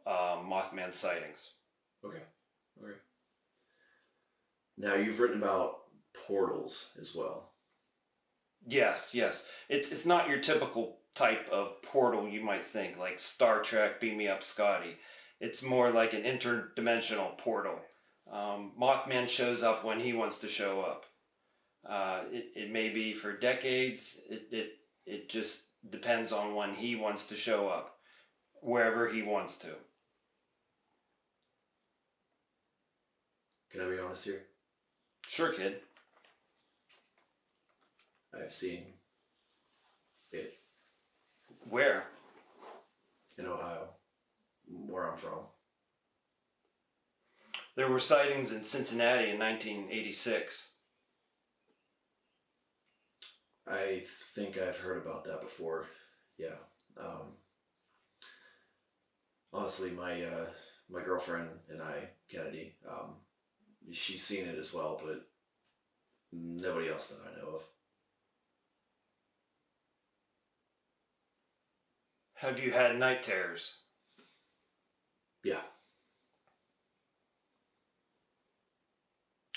Mothman sightings. Okay. Now, you've written about portals as well. Yes. It's not your typical type of portal you might think, like Star Trek, Beam Me Up Scotty. It's more like an interdimensional portal. Mothman shows up when he wants to show up. It may be for decades. It just depends on when he wants to show up, wherever he wants to. Can I be honest here? Sure, kid. I've seen it. Where? In Ohio, where I'm from. There were sightings in Cincinnati in 1986. I think I've heard about that before. Yeah. Honestly, my girlfriend and I, Kennedy, she's seen it as well, but nobody else that I know of. Have you had night terrors? Yeah.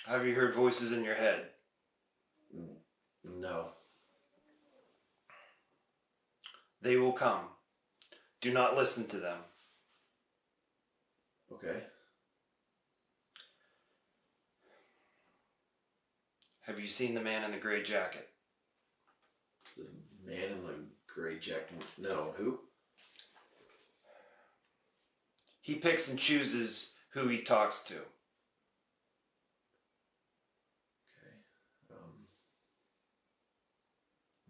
Have you heard voices in your head? No. They will come. Do not listen to them. Okay. Have you seen the man in the gray jacket? The man in the gray jacket? No. Who? He picks and chooses who he talks to.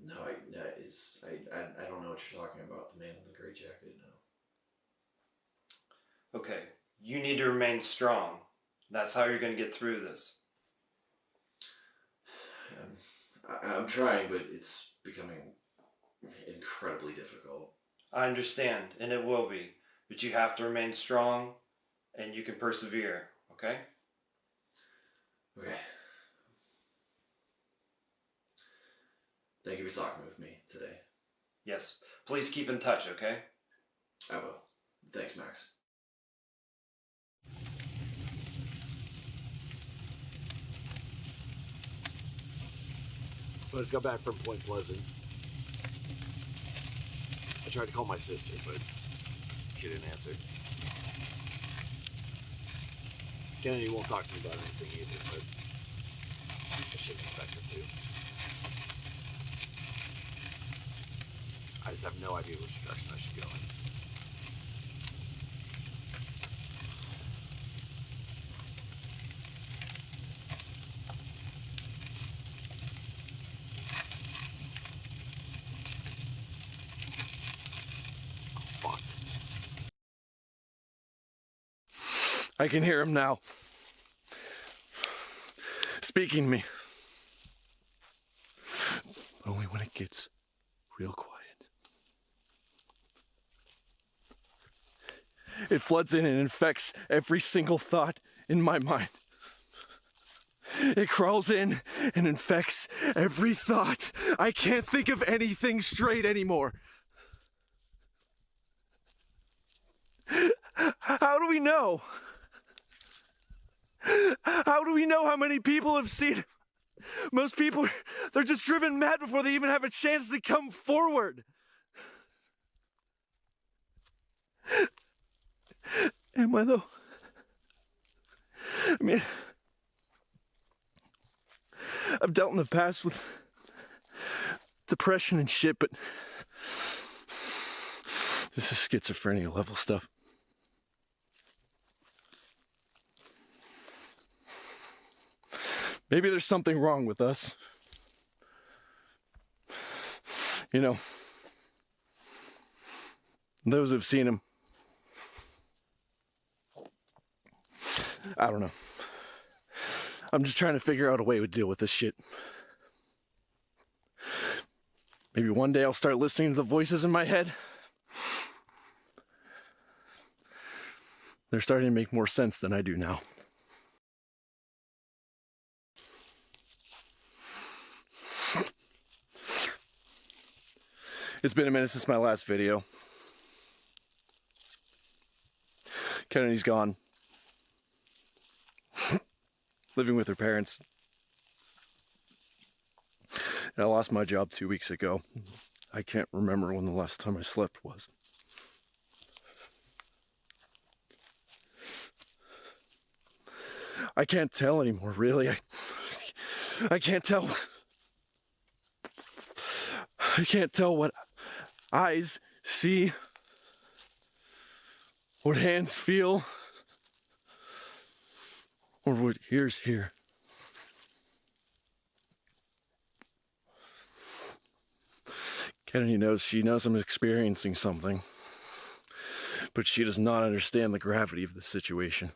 No, I don't know what you're talking about. The man in the gray jacket. No. Okay, you need to remain strong. That's how you're going to get through this. I'm trying, but it's becoming incredibly difficult. I understand, and it will be. But you have to remain strong, and you can persevere, okay? Okay. Thank you for talking with me today. Yes, please keep in touch, okay? I will. Thanks, Max. So I just got back from Point Pleasant. I tried to call my sister, but she didn't answer. Kennedy won't talk to me about anything either, but I shouldn't expect her to. I just have no idea which direction I should go in. Fuck. I can hear him now. Speaking to me. But only when it gets real quiet. It floods in and infects every single thought in my mind. It crawls in and infects every thought. I can't think of anything straight anymore. How do we know? How do we know how many people have seen it? Most people, they're just driven mad before they even have a chance to come forward. Am I though? I mean, I've dealt in the past with depression and shit, but this is schizophrenia level stuff. Maybe there's something wrong with us. You know, those who've seen him, I don't know. I'm just trying to figure out a way to deal with this shit. Maybe one day I'll start listening to the voices in my head. They're starting to make more sense than I do now. It's been a minute since my last video. Kennedy's gone. Living with her parents. And I lost my job 2 weeks ago. I can't remember when the last time I slept was. I can't tell anymore, really. I can't tell. I can't tell what eyes see, what hands feel, or what ears hear. Kennedy knows, she knows I'm experiencing something, but she does not understand the gravity of the situation.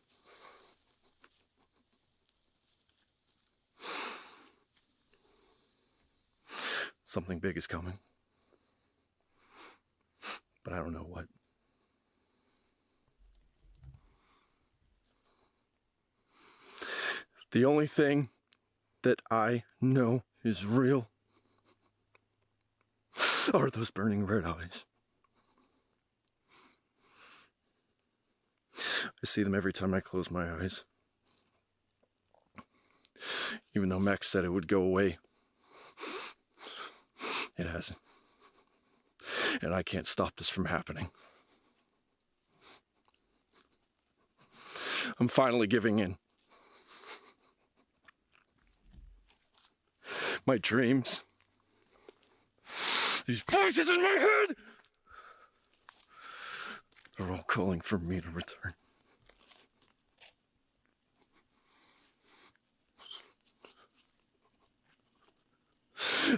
Something big is coming, but I don't know what. The only thing that I know is real are those burning red eyes. I see them every time I close my eyes. Even though Max said it would go away, it hasn't. And I can't stop this from happening. I'm finally giving in. My dreams, these voices in my head, they're all calling for me to return.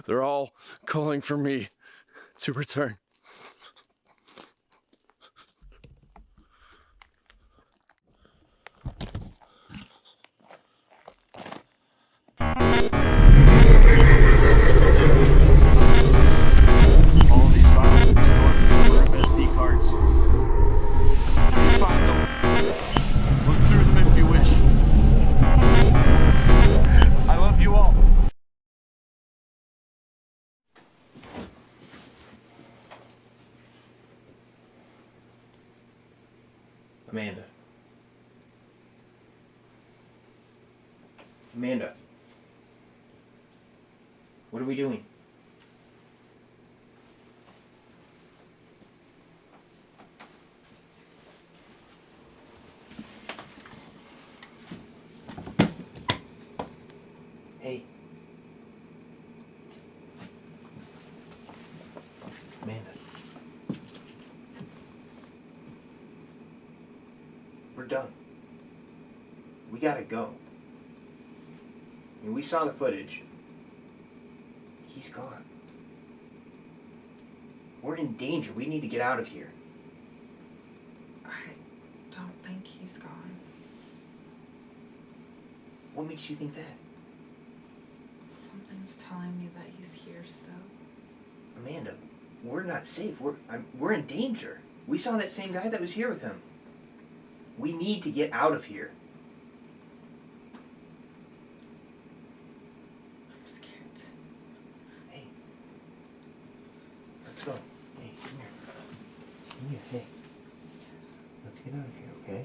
They're all calling for me to return. All of these files will be stored in a number of SD cards. You can find them. Look through them if you wish. I love you all. Amanda. Amanda. What are we doing? Hey. Amanda. We're done. We gotta go. I mean, we saw the footage. He's gone. We're in danger. We need to get out of here. I don't think he's gone. What makes you think that? Something's telling me that he's here still. Amanda, we're not safe. We're in danger. We saw that same guy that was here with him. We need to get out of here. I'm scared. Hey. Let's go. Hey, come here. Come here, hey. Let's get out of here, okay?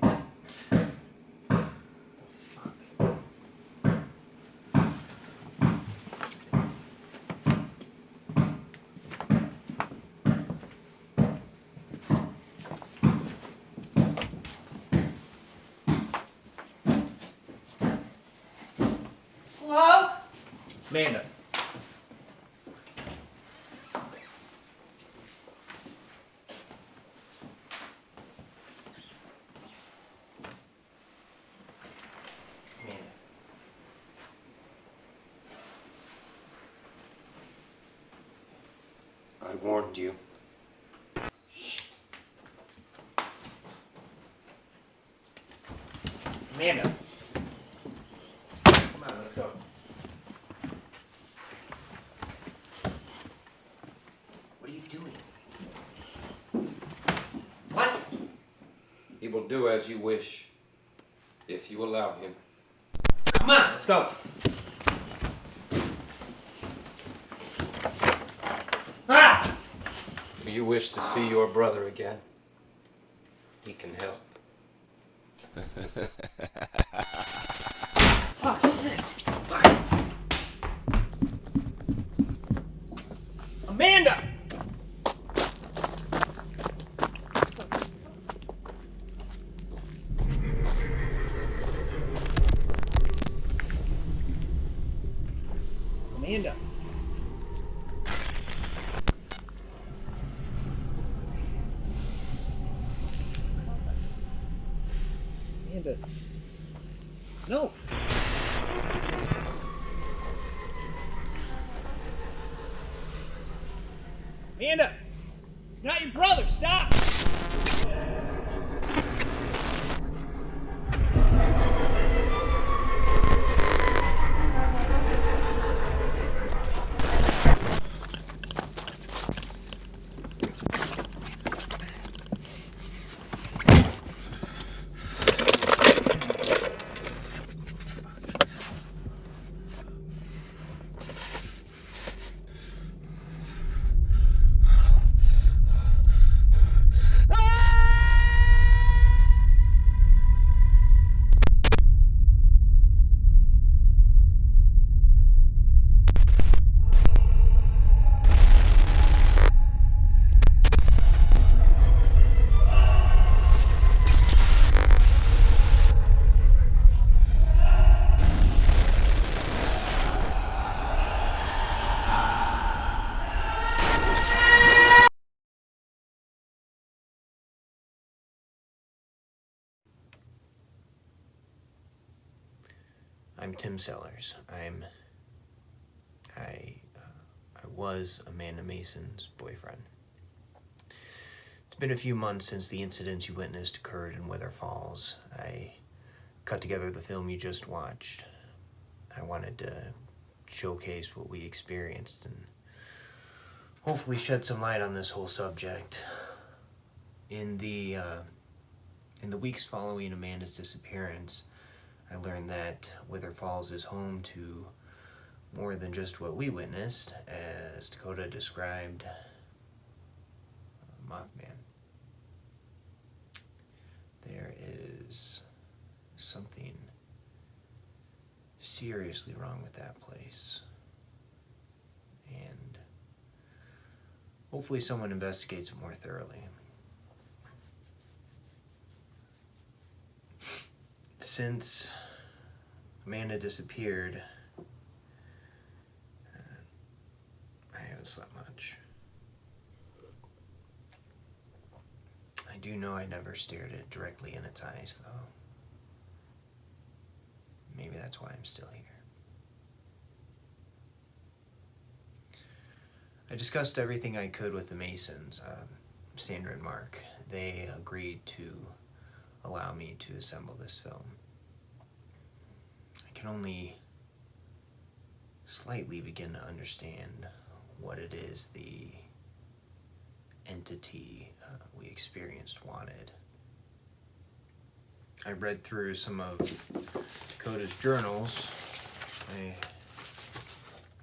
Hello? Amanda. Amanda. I warned you. Amanda. will do as you wish, if you allow him. Come on, let's go. Ah! Do you wish to see your brother again? He can help. Fuck this. Amanda! Amanda. Amanda. No. Amanda! It's not your brother, stop! I'm Tim Sellers. I was Amanda Mason's boyfriend. It's been a few months since the incidents you witnessed occurred in Wither Falls. I cut together the film you just watched. I wanted to showcase what we experienced and hopefully shed some light on this whole subject. In the weeks following Amanda's disappearance, I learned that Wither Falls is home to more than just what we witnessed, as Dakota described Mothman. There is something seriously wrong with that place. And hopefully someone investigates it more thoroughly. Since Amanda disappeared, I haven't slept much. I do know I never stared it directly in its eyes, though. Maybe that's why I'm still here. I discussed everything I could with the Masons, Sandra and Mark. They agreed to allow me to assemble this film. I can only slightly begin to understand what it is the entity we experienced wanted. I read through some of Dakota's journals. I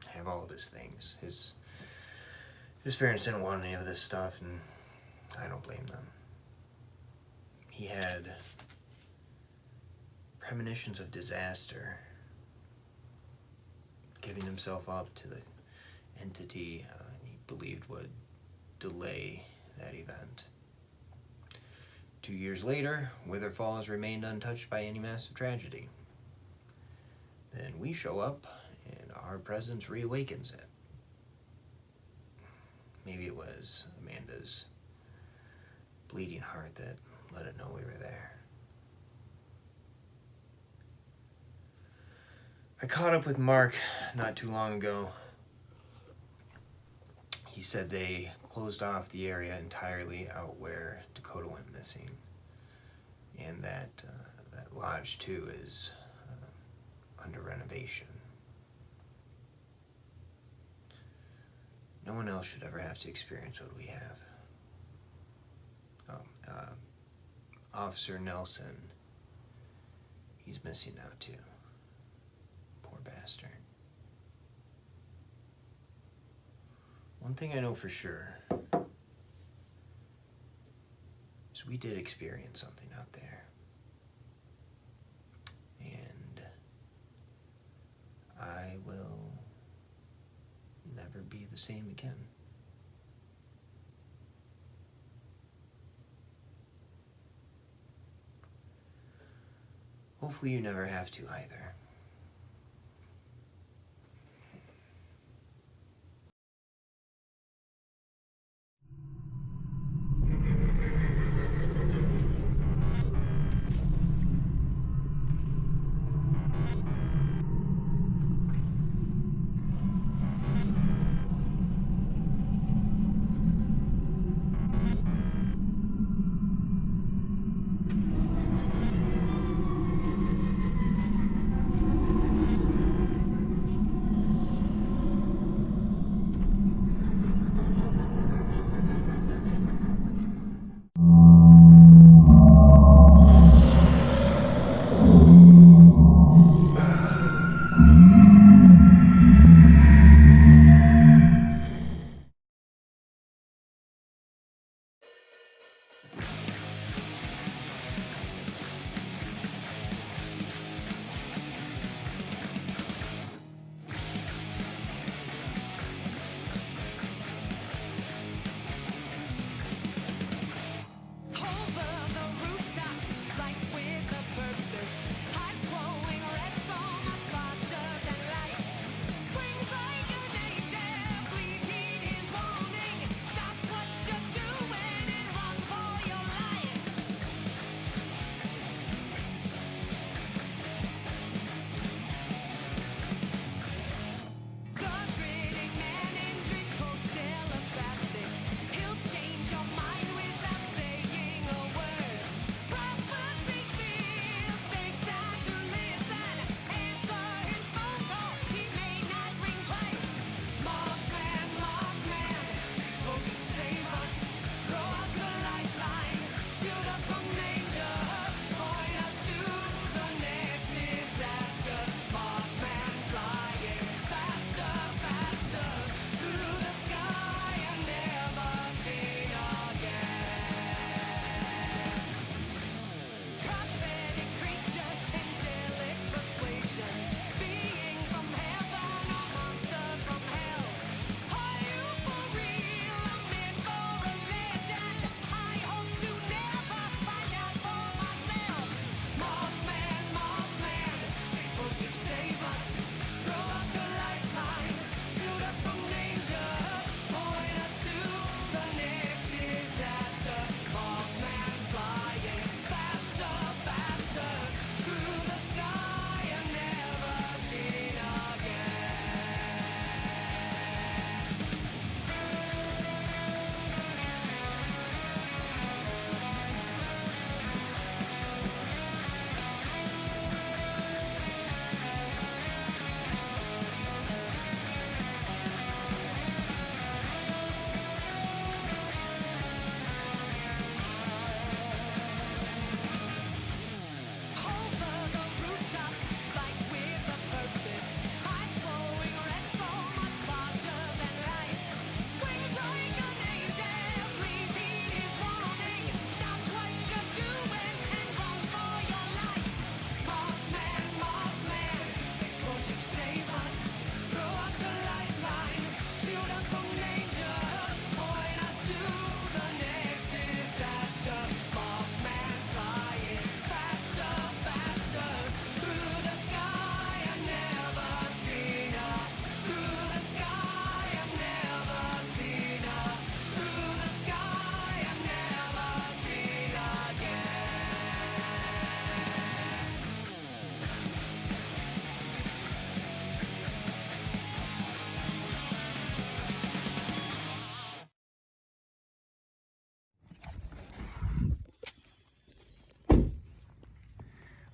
have all of his things. His parents didn't want any of this stuff, and I don't blame them. He had premonitions of disaster, giving himself up to the entity he believed would delay that event. 2 years later, Wither Falls remained untouched by any massive tragedy. Then we show up, and our presence reawakens it. Maybe it was Amanda's bleeding heart that let it know we were there. I caught up with Mark not too long ago. He said they closed off the area entirely out where Dakota went missing, and that that lodge too is under renovation. No one else should ever have to experience what we have. Officer Nelson, he's missing now too. Poor bastard. One thing I know for sure is we did experience something out there. And I will never be the same again. Hopefully you never have to either.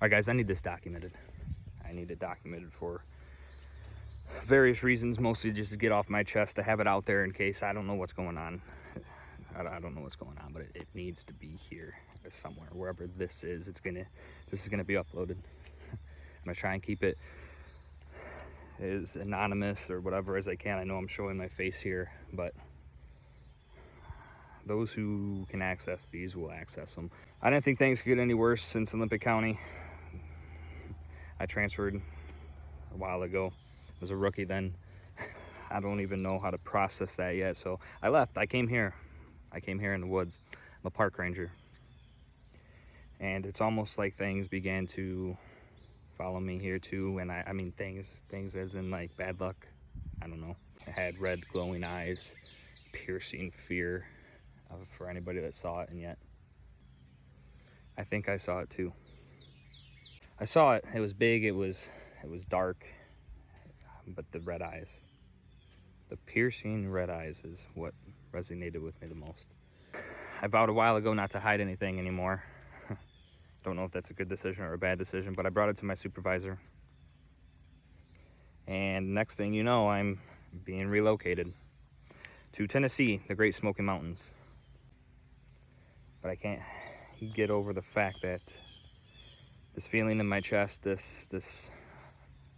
Alright guys, I need this documented. I need it documented for various reasons, mostly just to get off my chest, to have it out there in case I don't know what's going on. I don't know what's going on, but it needs to be here somewhere, wherever this is. This is gonna be uploaded. I'm gonna try and keep it as anonymous or whatever as I can. I know I'm showing my face here, but those who can access these will access them. I didn't think things could get any worse since Olympic County. I transferred a while ago. I was a rookie then. I don't even know how to process that yet. So I left. I came here. I came here in the woods. I'm a park ranger. And it's almost like things began to follow me here too. And I mean things as in like bad luck. I don't know. I had red glowing eyes, piercing fear for anybody that saw it, and yet I think I saw it too. I saw it. It was big. It was dark, but the red eyes, the piercing red eyes, is what resonated with me the most. I vowed a while ago not to hide anything anymore. Don't know if that's a good decision or a bad decision, but I brought it to my supervisor. And next thing you know, I'm being relocated to Tennessee, the Great Smoky Mountains. But I can't get over the fact that this feeling in my chest, this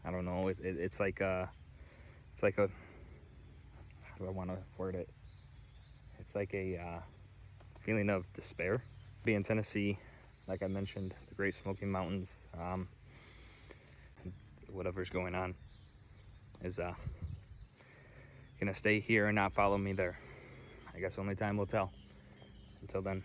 I don't know, it's like a, how do I want to word it? It's like a feeling of despair. Being in Tennessee, like I mentioned, the Great Smoky Mountains, whatever's going on is gonna stay here and not follow me there. I guess only time will tell. Until then.